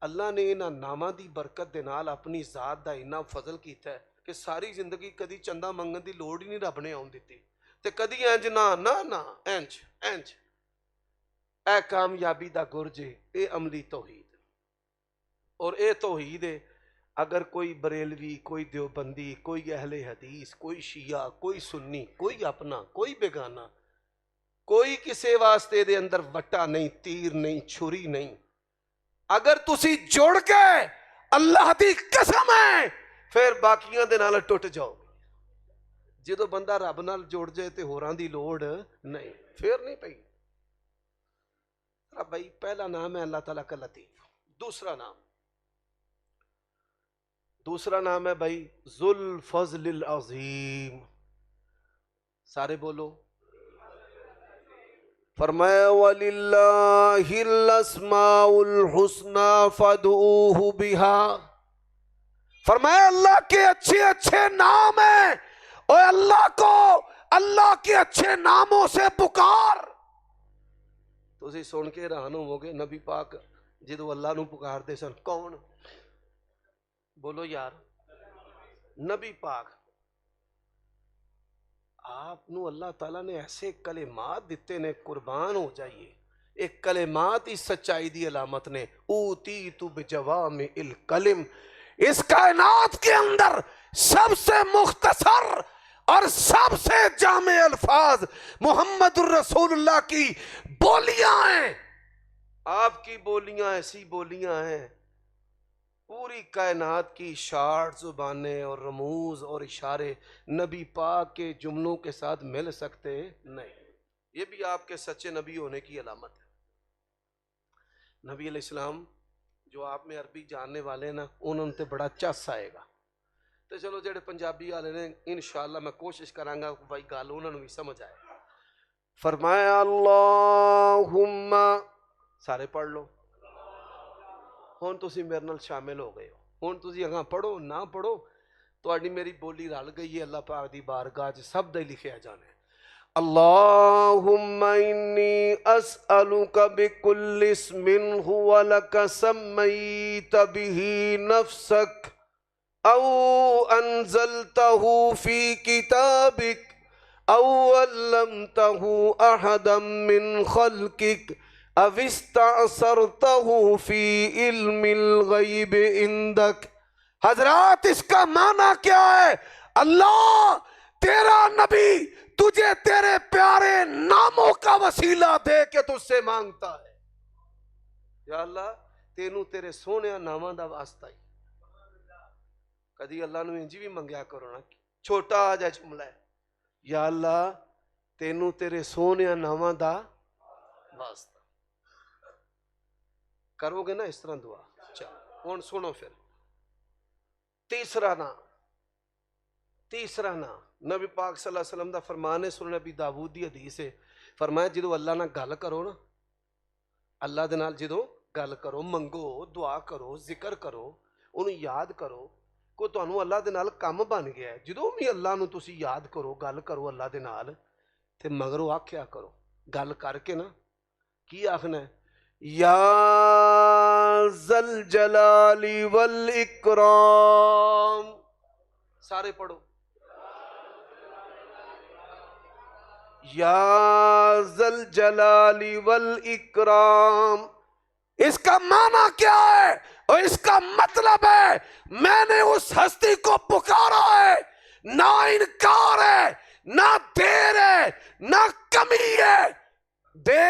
اللہ نے انہاں نامہ دی برکت دے نال اپنی ذات دا انہاں فضل کیتا ہے کہ ساری زندگی کدی چندہ منگن دی لوڑ ہی نہیں رب نے آن دیتی تے کدی اینج نا اینج اے کامیابی دا گرجے اے عملی توحید اور اے توحید ہے اگر کوئی بریلوی کوئی دیوبندی کوئی اہل حدیث کوئی شیعہ کوئی سنی کوئی اپنا کوئی بیگانہ کوئی کسے واسطے دے اندر وٹا نہیں تیر نہیں چھری نہیں اگر تسی جوڑ کے اللہ دی قسم ہے پھر باقیاں دے نال ٹوٹ جاؤ جدو بندہ رب نال جوڑ جائے تے ہوراں دی لوڑ نہیں پھر نہیں پئی اب بھائی پہلا نام ہے اللہ تعالیٰ کا لطیف دوسرا نام ہے بھائی ذو الفضل العظیم سارے بولو فرمایا وَلِلَّهِ الْأَسْمَاءُ الْحُسْنَى فَادْعُوهُ بِهَا فرمایا اللہ کے اچھے نام ہیں اور اللہ کو اللہ کے اچھے ناموں سے پکار تو اسی سن کے حیران ہوگے نبی پاک جدو اللہ نو پکار دے سن کون بولو یار نبی پاک آپ نو اللہ تعالیٰ نے ایسے کلمات دیتے نے قربان ہو جائیے ایک کلمات ہی سچائی دی علامت نے اوتیتو بجوامع الکلم اس کائنات کے اندر سب سے مختصر اور سب سے جامع الفاظ محمد الرسول اللہ کی بولیاں ہیں آپ کی بولیاں ایسی بولیاں ہیں پوری کائنات کی اشارٹ زبانیں اور رموز اور اشارے نبی پاک کے جملوں کے ساتھ مل سکتے نہیں یہ بھی آپ کے سچے نبی ہونے کی علامت ہے نبی علیہ السلام جو آپ میں عربی جاننے والے نا انہوں تے بڑا چس آئے گا تو چلو جڑے پنجابی والے نے انشاءاللہ میں کوشش کرانگا بھائی گل انہوں نے بھی سمجھ آئے فرمایا اللہم سارے پڑھ لو ہون تسی میرے نال شامل ہو گئے ہو ہون تسی اگاں پڑھو نہ پڑھو تو اڈی میری بولی رل گئی ہے اللہ پاک دی بارگاہ چ سب دے لکھیا جانے اللہم انی اسألک بکل اسم هو لک سمیت به نفسک او انزلته فی کتابک او علمته احدا من خلقک او استعصرته فی علم الغیب عندک حضرات اس کا معنی کیا ہے؟ اللہ تیرا نبی تجھے تیرے پیارے ناموں کا وسیلہ دے کے تجھ سے مانگتا ہے، یا اللہ تینوں تیرے سونے ناماں دا واسطہ ہی۔ کدی اللہ نو انجی بھی منگیا کرو نا، چھوٹا جا جملہ ہے، یا اللہ تینوں تیرے سونے ناماں دا واسطہ، کرو گے نا اس طرح دعا؟ چل ہن سنو پھر تیسرا نام نبی پاک صلی اللہ علیہ وسلم دا فرمان ہے، سنن نبی داؤد دی حدیث ہے، فرمایا جدو اللہ نال گل کرو نا، اللہ دے نال جدو گل کرو، منگو، دعا کرو، ذکر کرو، انہوں یاد کرو، کو تانوں اللہ دے نال کم بن گیا ہے۔ جدو بھی اللہ نو تسی یاد کرو، گل کرو اللہ دے نال، تے مگرو آکھیا کرو گل کر کے نا، کی آخنا ہے؟ یا ذل جلال والاکرام، سارے پڑھو، یا ذل جلال والاکرام۔ اس کا معنی کیا ہے اور اس کا مطلب ہے، میں نے اس ہستی کو پکارا ہے، نہ انکار ہے، نہ دیر ہے، نہ کمی ہے، دے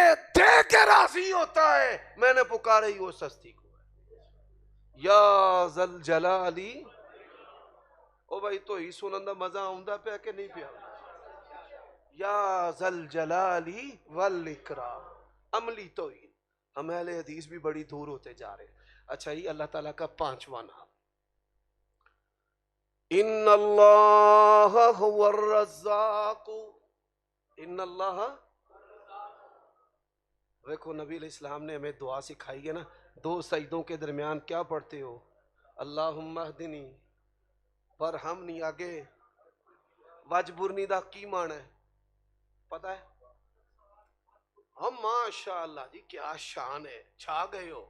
کے راضی ہوتا ہے، میں نے پکارے ہی اس ہستی کو، یا ذل جلالی۔ او بھائی تو ہی سنن دا مزہ آؤندا پیا کہ نہیں پیا؟ یا ذل جلالی والاکرام، عملی توحید۔ ہم اہل حدیث بھی بڑی دور ہوتے جا رہے ہیں۔ اچھا یہ اللہ تعالیٰ کا پانچواں نام، ان اللہ هو الرزاق، ان اللہ، دیکھو نبی علیہ السلام نے ہمیں دعا سکھائی ہے نا، دو سجدوں کے درمیان کیا پڑھتے ہو؟ اللہم اہدنی ورحمنی، آگے واجبرنی دا کی معنی ہے پتہ ہے؟ ہم ماشاءاللہ جی کیا شان ہے، چھا گئے ہو۔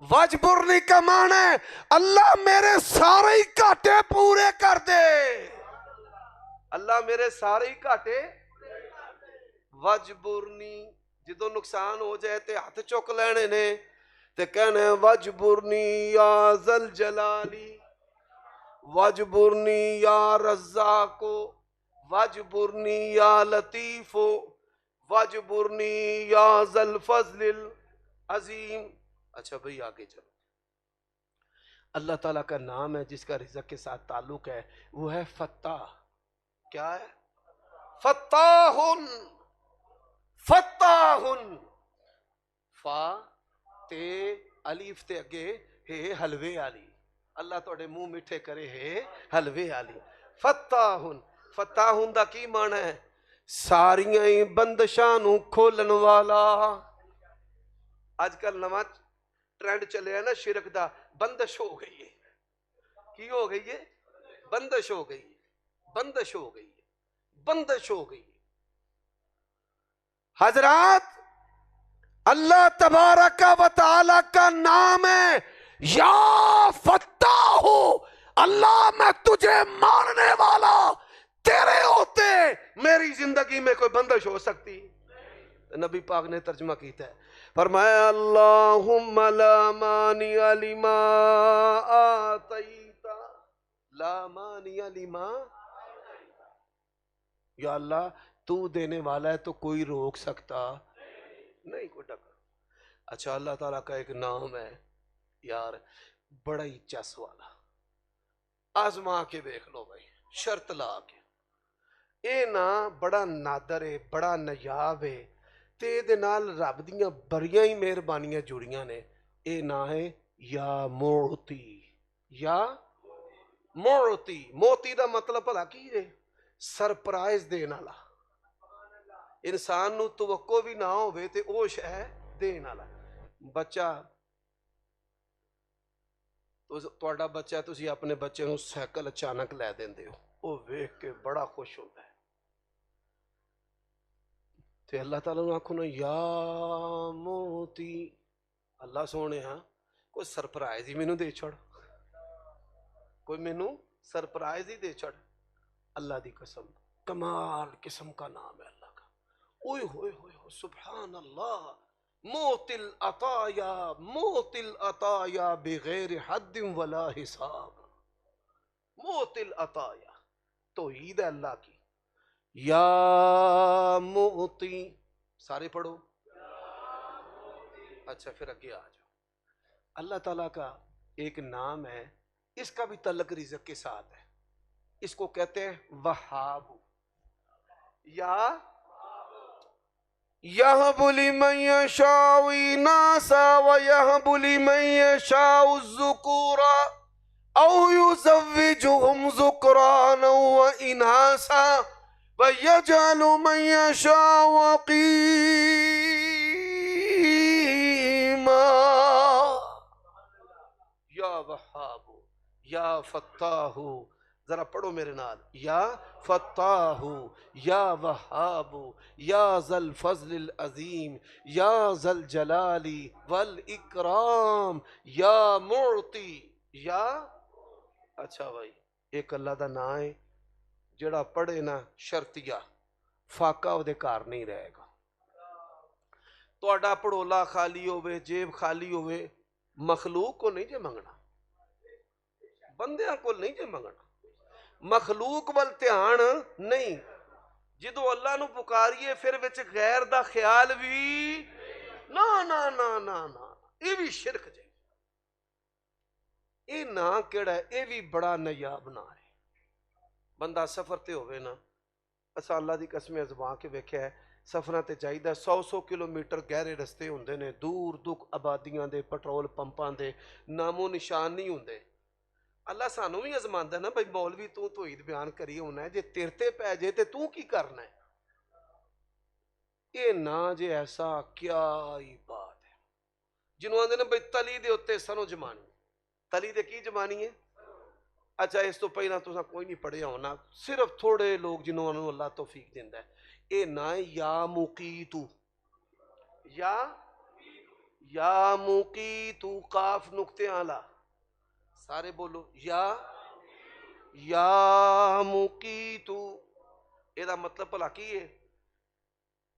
واجبرنی کا معنی ہے اللہ میرے سارے ہی گھاٹے پورے کر دے، اللہ میرے سارے ہی گھاٹے واجبرنی، جدو نقصان ہو جائے تے ہاتھ چک لینے نے تے کہنے واجبرنی یا ذل جلالی، واجبرنی یا رزاق، واجبرنی یا لطیف، واجبرنی یا ذل فضل العظیم۔ اچھا بھئی آگے چلو، اللہ تعالیٰ کا نام ہے جس کا رزق کے ساتھ تعلق ہے، وہ ہے فتاح۔ کیا ہے؟ فتاحن، فتاحن، فا تے الف تے اگے ہے حلوے والی، اللہ توڑے منہ میٹھے کرے ہے حلوے والی۔ فتاحن، فتاحن دا کی معنی ہے؟ ساریاں ہی بندشاں نو کھولن والا۔ آج کل نواں ٹرینڈ چلے ہے نا شرک دا، بندش ہو گئی ہے۔ کی ہو گئی ہے؟ بندش ہو گئی ہے، بندش ہو گئی ہے، بندش ہو گئی ہے۔ حضرات اللہ تبارک و تعالی کا نام ہے یا فتاح، اللہ میں تجھے ماننے والا، تیرے ہوتے میری زندگی میں کوئی بندش ہو سکتی؟ نبی پاک نے ترجمہ کیتا ہے، فرمایا اللہم لا مانع لما آتیتا، لا مانع لما، یا اللہ تو دینے والا ہے تو کوئی روک سکتا نہیں، کوئی ٹکر۔ اچھا اللہ تعالیٰ کا ایک نام ہے یار بڑا ہی چس والا، آزما کے دیکھ لو بھائی، شرط لا کے، اے نا بڑا نادر ہے، بڑا نایاب ہے، تے دے نال رب دیاں بڑیاں ہی مہربانیاں جڑیاں نے۔ اے نا ہے یا موتی، یا موتی، موتی دا مطلب بھلا کی ہے؟ سرپرائز دین والا، انسان نو توقع بھی نہ ہوئے تے او شے دین والا۔ بچہ تہاڈا بچہ، تسی اپنے بچے نو سائیکل اچانک لے دیندے ہو، او ویکھ کے بڑا خوش ہوتا ہے، تے اللہ تعالیٰ نے آکھو نا یا موتی، اللہ سونے ہاں کوئی سرپرائز ہی مینوں دے چھڑ، کوئی مینوں سرپرائز ہی دے چھڑ۔ اللہ دی قسم، کمال قسم کا نام ہے اللہ کا، اوئے ہوئے ہوئے سبحان اللہ، موتل عطایا بغیر حد ولا حساب. موتل عطایا توحید ہے اللہ کی. یا موتی، سارے پڑھو. اچھا پھر آگے آ جاؤ. اللہ تعالیٰ کا ایک نام ہے، اس کا بھی تعلق رزق کے ساتھ ہے. اس کو کہتے ہیں وہاب. یا یہب لمن یشاء اناسا ویہب لمن یشاء الذکورا او یزوجہم ذکرانا واناسا ویجعل من یشاء عقیما. یا وہاب یا فتاح، ذرا پڑھو میرے نال. یا فتاح یا وہاب یا ذل فضل العظیم یا ذل جلال والاکرام یا معطی یا. اچھا بھائی، ایک اللہ دا نام ہے جڑا پڑھے نا شرطیہ فاقہ وہ دے کار نہیں رہے گا. تہاڈا پڑولا خالی ہوئے، جیب خالی ہوئے، مخلوق کو نہیں جے منگنا، بندیاں کو نہیں جے منگنا، مخلوق وال دھیان نہیں. جدو اللہ نو پکاریے پھر وچ غیر دا خیال بھی نا نا نا نا نا، یہ بھی شرک جے. یہ نا کیڑا ہے، یہ بھی بڑا نیاب نا ہے. بندہ سفر تے ہوئے نا، اسا اللہ دی قسم زبان کے ویکھیا ہے سفراں تے چاہیدا 100 کلومیٹر گہرے رستے ہوندے نے، دور دکھ آبادیاں دے، پٹرول پمپاں دے نام و نشان نہیں ہوندے. اللہ سانو بھی ازماندا ہے نا بھائی مولوی تو توحید بیان کری ہونا ہے، جے تیرتے پہ جے تے تو کی کرنا ہے. یہ نا جے ایسا کیا ہی بات ہے. جنہوں آندے نا بھائی تلی دے اتے سنو جمانی، تلی دے کی جمانی ہے. اچھا اس تو پہلا تو کوئی نہیں پڑھیا ہونا، صرف تھوڑے لوگ جنہوں نے اللہ توفیق دیندا ہے. اے نا یا مقیتو، یا مقیتو قاف نقطے آلہ، سارے بولو. یا مقیتو، یہ دا مطلب بھلا کی ہے؟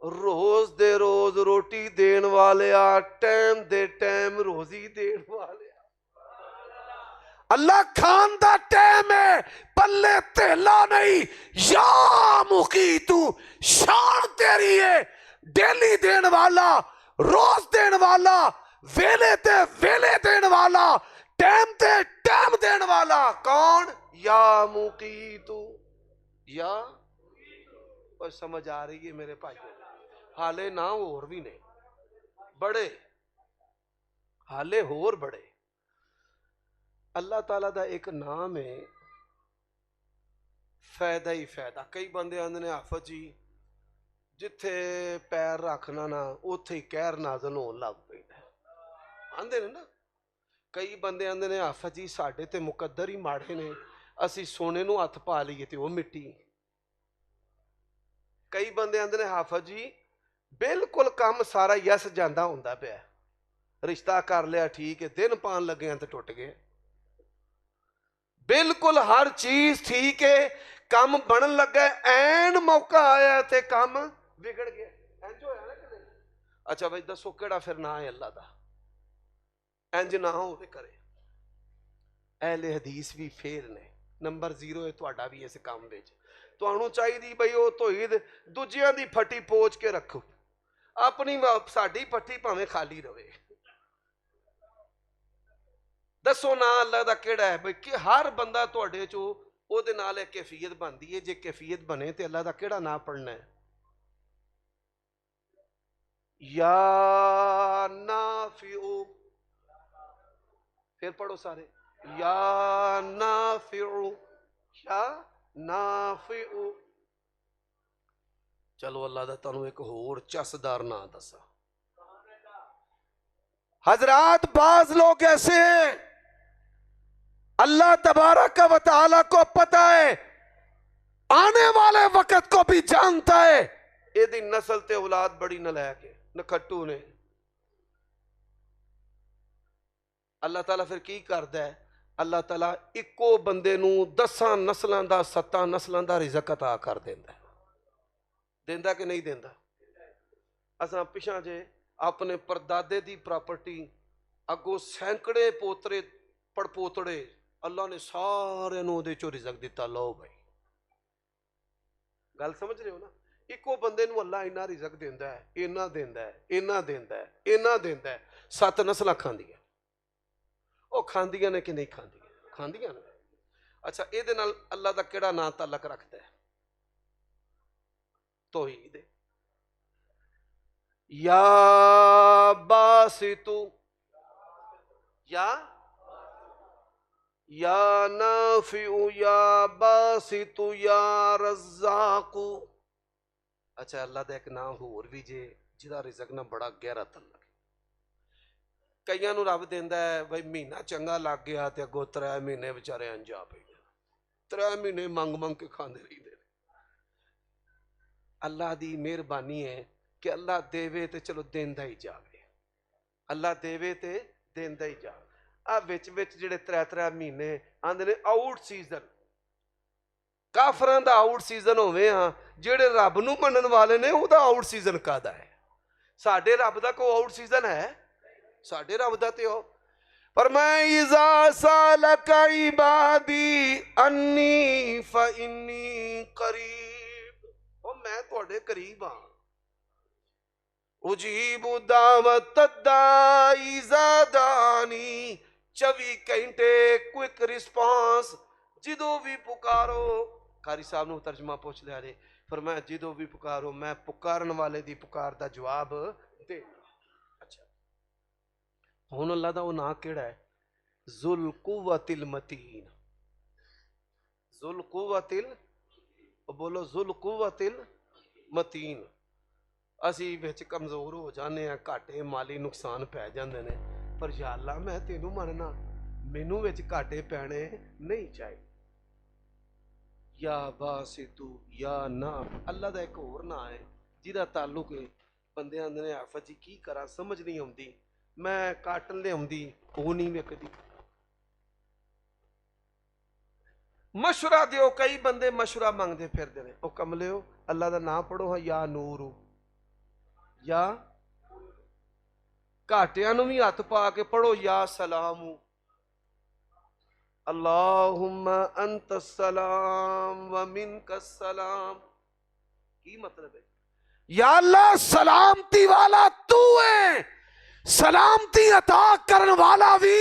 روز دے روز روٹی دین والیا، ٹائم دے ٹائم روزی دین والیا. اللہ کھان دا ٹائم ہے، پلے تہلا نہیں. یا مقیتو، شان تیری ہے، ڈیلی دین والا، روز دین والا، ویلے تے ویلے دین والا، ٹائم تے ٹائم دین والا. کون؟ یا مقیتو. یا اور سمجھ آ رہی ہے میرے بھائی؟ حالے نہ اور بھی نے بڑے، حالے ہور بڑے. اللہ تعالیٰ دا ایک نام ہے فائدہ ہی فائدہ. کئی بندے آندے نے حافظ جی جتھے پیر رکھنا نا اوتھے ہی قہر نازل ہون لگ پئی آندے نے نا. کئی بندے آندے نے حافظ جی ساڈے تے مقدر ہی ماڑے نے، اسی سونے نو ہاتھ پا لئیے تے وہ مٹی. کئی بندے آندے نے حافظ جی بالکل کام سارا یس جاندا ہوندا پیا، رشتہ کر لیا ٹھیک ہے، دن پان لگے ہیں تے ٹوٹ گئے. بالکل ہر چیز ٹھیک ہے، کام بنن لگا ہے، این موقع آیا تے کام بگڑ گیا. انج ہویا نا کہ نہیں؟ اچھا بھائی دسو کیڑا پھر نہ ہے اللہ دا؟ انج نہ ہوے کرے. اہل حدیث بھی فیل نے، نمبر 0 ہے تہاڈا بھی اس کام وچ. تانوں چاہیے بھائی وہ توحید دوجیاں دی پھٹی پوچ کے رکھو، اپنی ساڈی پھٹی بھاویں خالی رہے. دسو نا اللہ دا کیڑا ہے بھائی کہ ہر بندہ تواڈے چو او دے نال ایک کیفیت بندی ہے. جے کیفیت بنے تے اللہ دا کیڑا نام پڑھنا ہے؟ یا نافع. پھر پڑھو سارے. یا نافع، یا نافع. چلو اللہ دا تانوں ایک ہور چسدار نام دسا. حضرات بعض لوگ ایسے ہیں اللہ تبارک و تعالیٰ کو پتہ ہے، آنے والے وقت کو بھی جانتا ہے. یہ دی نسل تے اولاد بڑی نلائق ہے، نکھٹو نے. اللہ تعالیٰ پھر کی کردا ہے؟ اللہ تعالیٰ اکو بندے نو 10 نسلاں دا 7 نسلاں دا رزق عطا کر دیندا ہے. دیندا کہ نہیں دیندا؟ اساں پیچھے جے اپنے پردادے دی پراپرٹی اگوں سینکڑے پوترے پڑپوتڑے اللہ نے سارے نو دے چو رزق دیتا. لو بھائی گل سمجھ رہے ہو نا. ایکو بندے نو اللہ اینا رزق دیندا ہے, اینا دیندا ہے, اینا دیندا ہے, اینا دیندا ہے. 7 نسلاں کھاندیاں. او کھاندیاں نے کہ نہیں کھاندیاں؟ کھاندیاں نے. اچھا اے دے نال اللہ دا کیڑا نام تعلق رکھتا ہے؟ توحید. یا باسطو, یا نافع, یا باسطو, یا رزاقو. اچھا اللہ دا ایک نام ہور بھی جے جدا رزق نہ بڑا گہرا تعلق ہے. کئیاں نو رب دیندا ہے بھائی مہینہ چنگا لگ گیا تے اگوں 3 مہینے بیچارے انجا پے 3 مہینے منگ منگ کے کھاندے رہندے. اللہ دی مہربانی ہے کہ اللہ دیوے تے چلو دیندا ہی جاوے. اللہ دیوے تے دیندا ہی جاوے. آ وچ وچ جڑے 3 مہینے آندے نے آؤٹ سیزن, کافراں دا آؤٹ سیزن ہووے ہاں, جڑے رب نو منن والے نے او دا آؤٹ سیزن کادا ہے؟ ساڈے رب دا کوئی آؤٹ سیزن ہے؟ ساڈے رب دا تے ہو فرمایا اذا سالک عبادی انی فانی قریب, او میں تواڈے قریب ہاں. اجیب دعوت الداعی اذا دعانی, 24 گھنٹے کوئک رسپانس جدو بھی پکارو. قاری صاحب نو ترجمہ پوچھ لیا رے, فرمایا جدو بھی پکارو میں پکارن والے دی پکار دا جواب دے. اچھا ہن اللہ دا وہ نام کیڑا ہے؟ ذو القوۃ المتین. ذو القوۃ بولو ذو القوۃ المتین. اسی وچ کمزور ہو جانے ہیں, گھاٹے مالی نقصان پی جاندے نے, پر یا اللہ میں تینوں مننا, مینوں وچ گھاٹے پینے نہیں چاہیے. یا باسطو, یا ناف. اللہ دا ایک اور نام ہے جہدا تعلق بندے آندے نے حافظ جی کی کرا سمجھ نہیں آتی, میں کاٹن لے آندی وہ نہیں وکدی. مشورہ دیو, کئی بندے مشورہ منگتے پھردے نے. او کملے ہو اللہ دا نام پڑھو ہاں, یا نور, یا گھاٹیاں نو بھی ہاتھ پا کے پڑھو یا سلام. اللہم انت السلام و منک السلام. کی مطلب ہے؟ یا اللہ سلامتی والا تو ہے, سلامتی عطا کرن والا بھی.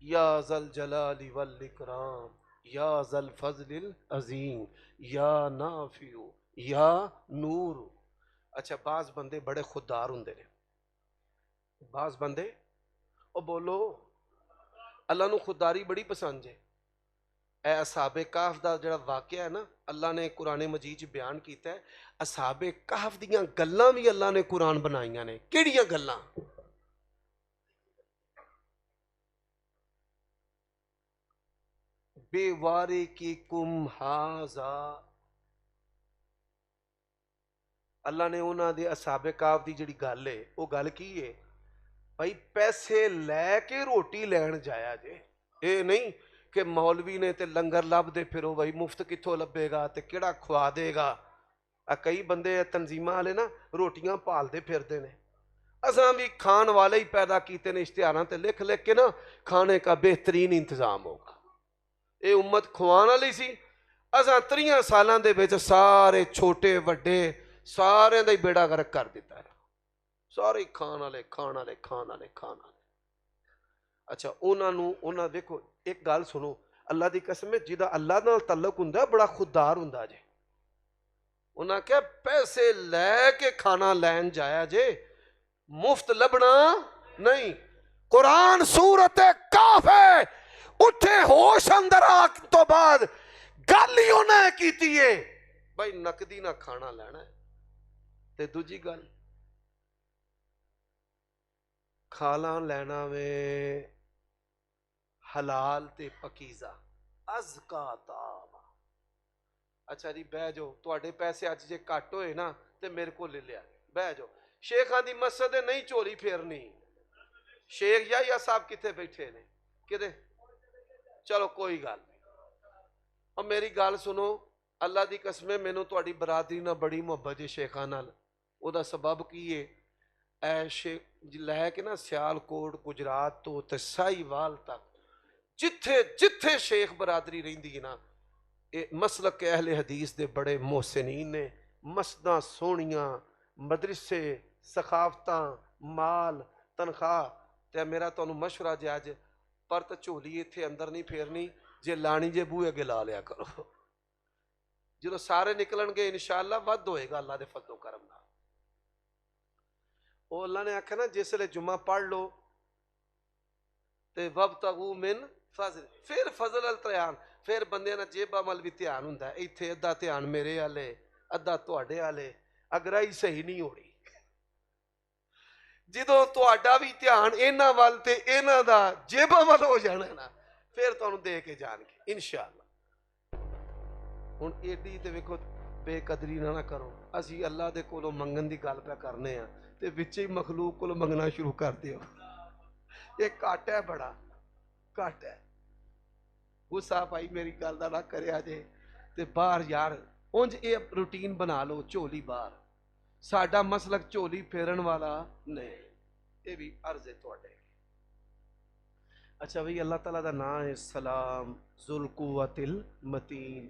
یا ذل جلال والاکرام, یا ذل فضل العظیم, یا نافع, یا نور. اچھا بعض بندے بڑے خوددار ہوندے نے, بعض بندے او بولو اللہ نو خودداری بڑی پسند ہے. اے اصحاب کہف دا جڑا واقعہ ہے نا, اللہ نے قرآن مجید بیان کیتا ہے. اصحاب کہف دیاں گلاں بھی اللہ نے قرآن بنائیاں نے. کیڑیاں گلاں؟ بے وارے کی کم ہاذا. اللہ نے انہاں دے اصحاب کہف دی جڑی گل ہے وہ گل کی ہے بھائی پیسے لے کے روٹی لین جایا جے. اے نہیں کہ مولوی نے تے لنگر لب دے پھرو بھائی مفت کتھوں لبے گا تے کیڑا کھوا دے گا. کئی بندے تنظیمہ والے نا روٹیاں پالتے پھردے نے. اساں بھی کھان والے ہی پیدا کیتے نے, اشتہاراں تے لکھ لکھ کے نا کھانے کا بہترین انتظام ہوگا. اے امت کھوان والی سی. اساں 30 سالاں دے وچ سارے چھوٹے وڈے سارے دا ہی بیڑا غرق کر دیتا ہے. سارے کھان والے کھان والے کھان والے کھان والے. اچھا انہاں دیکھو ایک گل سنو, اللہ دی قسم ہے جہاں اللہ نال تعلق ہوندا بڑا خوددار ہوندا جے. انہاں کیا پیسے لے کے کھانا لین جایا جے, مفت لبنا نہیں. قرآن سورت کاف ہے, اٹھے ہوش اندر آ تو بعد گل ہی انہیں کیتی ہے بھائی نقدی نہ کھانا لینا ہے. تے دوجی گل کھانا لینا میں حلال تے پکیزہ ازکا طعام. اچھا جی بہ جاؤ, تواڈے پیسے اج جے کٹ ہوئے نا تے میرے کو لے لیا, بہ جاؤ. شیخاں دی مسجد نہیں چوری پھیرنی. شیخ یا صاحب کتے بیٹھے نے کدے, چلو کوئی گل نہیں. اور میری گل سنو, اللہ دی قسم مینوں تہاڈی برادری نال بڑی محبت ہے شیخاں نال. ਉਹਦਾ سبب کی ہے اے شیخ لے کے نا سیالکوٹ گجرات تو تے ساہیوال تک جتھے جتھے شیخ برادری رہندی ہے نا مسلک اہل حدیث دے بڑے محسنین نے مسجداں سونیاں مدرسے ثقافتاں مال تنخواہ تے میرا تانوں مشورہ جے اج پرت جھولی ایتھے اندر نہیں پھیرنی جے لانی جے بوئے اگے لا لیا کرو جدوں سارے نکلن گے انشاءاللہ ود ہوئے گا اللہ دے فضل و کرم نال. وہ اللہ نے آکھا نا جس لے جمعہ پڑھ لو تے وابتغوا من فضل پھر فضل التیان پھر بندے نا جیب عمل بھی دھیان ہوندا ہے ایتھے ادھا دھیان میرے والے ادھا تواڈے والے اگرائی صحیح نہیں ہونی جدوں تواڈا بھی دھیان انہاں ول تے انہاں دا جیب عمل ہو جانا ہے نا پھر تانوں دے کے جان گے انشاءاللہ. ہن ایڈی تے ویکھو بے قدری نہ کرو اسی اللہ دے کولوں منگن دی گل پہ کرنے ہاں تے وچے ہی مخلوق کولوں منگنا شروع کر دیو یہ کٹ ہے بڑا کٹ ہے. غصہ پائی میری گل دا نہ کریا جے تے باہر یار اونج اے روٹین بنا لو جھولی باہر ساڈا مسلک جھولی پھیرن والا نہیں یہ بھی عرض ہے تواڈے. اچھا بھئی اللہ تعالیٰ دا نام ہے سلام ذو القوۃ المتین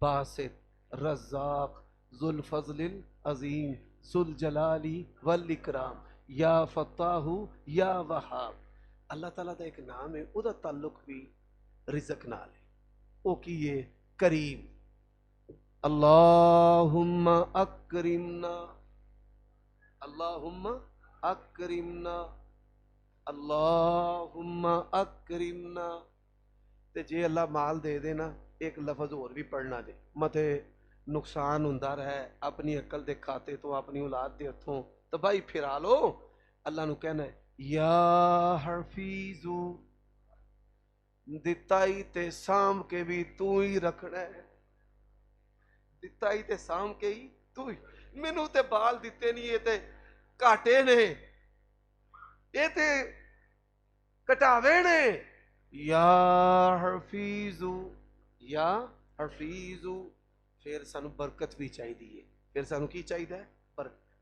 باسط رزاق ذو الفضل العظیم ذو الجلال والاکرام یا فتاح یا وہاب. اللہ تعالیٰ دا ایک نام ہے او دا تعلق بھی رزق نال ہے او کی ہے کریم. اللہم اکرمنا اللہم اکرمنا اللہم اکرمنا. تے جے اللہ مال دے دے نا ایک لفظ اور بھی پڑھنا جے متے نقصان ہوندا رہے اپنی عقل دے کھاتے تو اپنی اولاد دے ہتھوں تباہی پھرا لو. اللہ نو کہنا ہے یا حفیظو دتائی تے سام کے بھی تو ہی رکھنا ہے دتائی تے سام کے ہی تو ہی مینوں تے بال دتے نہیں یہ تے کاٹے نے یہ تے کٹاوے نے. یا حفیظو یا حفیظو پھر سانو برکت بھی چاہیے پھر سانو کی چاہیے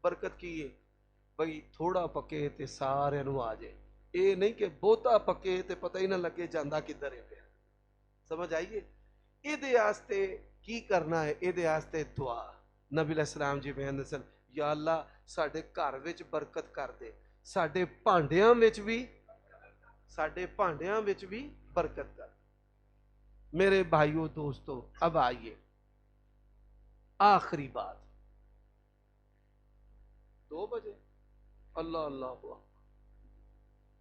برکت کی ہے بھئی تھوڑا پکے تے سارے نو آ جائے اے نہیں کہ بہتا پکے تے پتہ ہی نہ لگے جاندہ کدھر ہے پھر سمجھ آئیے. اے دے آستے کی کرنا ہے اے دے آستے دعا نبی علیہ السلام جی بیان دسن یا اللہ ساڈے گھر وچ برکت کر دے ساڈے بھانڈیاں وچ بھی برکت کر. میرے بھائیوں دوستو اب آئیے آخری بات 2 بجے اللہ اللہ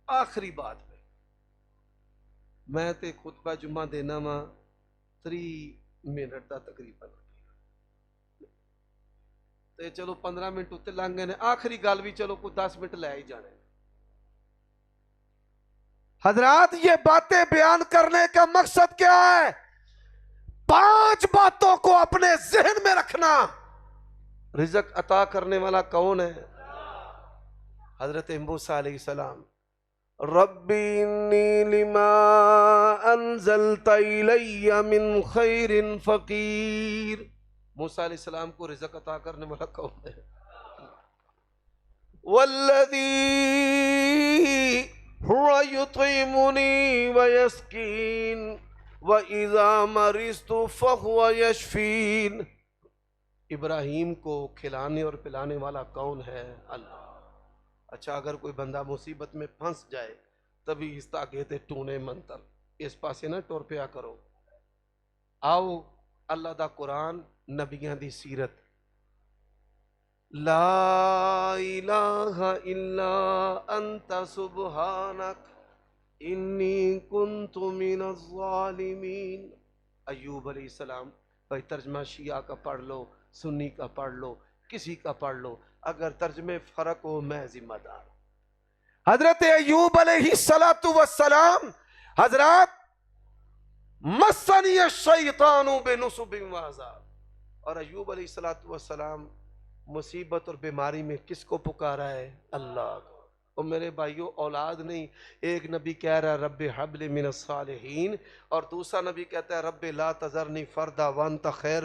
آخری بات پہ میں تے خطبہ جمعہ دینا وا 3 منٹ دا تقریباً تے چلو 15 منٹ اتنے لنگ گئے نے آخری گل بھی چلو کوئی 10 منٹ لے ہی جانے. حضرات یہ باتیں بیان کرنے کا مقصد کیا ہے 5 باتوں کو اپنے ذہن میں رکھنا. رزق عطا کرنے والا کون ہے حضرت موسیٰ علیہ السلام ربی انی لما انزلت الی من خیر فقیر. موسیٰ علیہ السلام کو رزق عطا کرنے والا کون ہے والذی هو یطعمنی ویسقین وَإِذَا مَرِضْتُ فَهُوَ يَشْفِينِ. ابراہیم کو کھلانے اور پلانے والا کون ہے اللہ. اچھا اگر کوئی بندہ مصیبت میں پھنس جائے تبھی اس تاکہ تے ٹونے منتر اس پاسے نہ ٹور پیا کرو. آؤ اللہ دا قرآن نبیاں دی سیرت لا الہ الا انت سبحانک انی کنت من الظالمین. ایوب علیہ السلام بھائی ترجمہ شیعہ کا پڑھ لو سنی کا پڑھ لو کسی کا پڑھ لو اگر ترجمے فرق ہو میں ذمہ دار. حضرت ایوب علیہ السلام حضرات مسنی الشیطان بنصب وعذاب اور ایوب علیہ السلام مصیبت اور بیماری میں کس کو پکارا ہے اللہ کو. اور میرے بھائیوں اولاد نہیں ایک نبی کہہ رہا ہے رب حبل من الصالحین اور دوسرا نبی کہتا ہے رب لا تذرنی فردا وانت خیر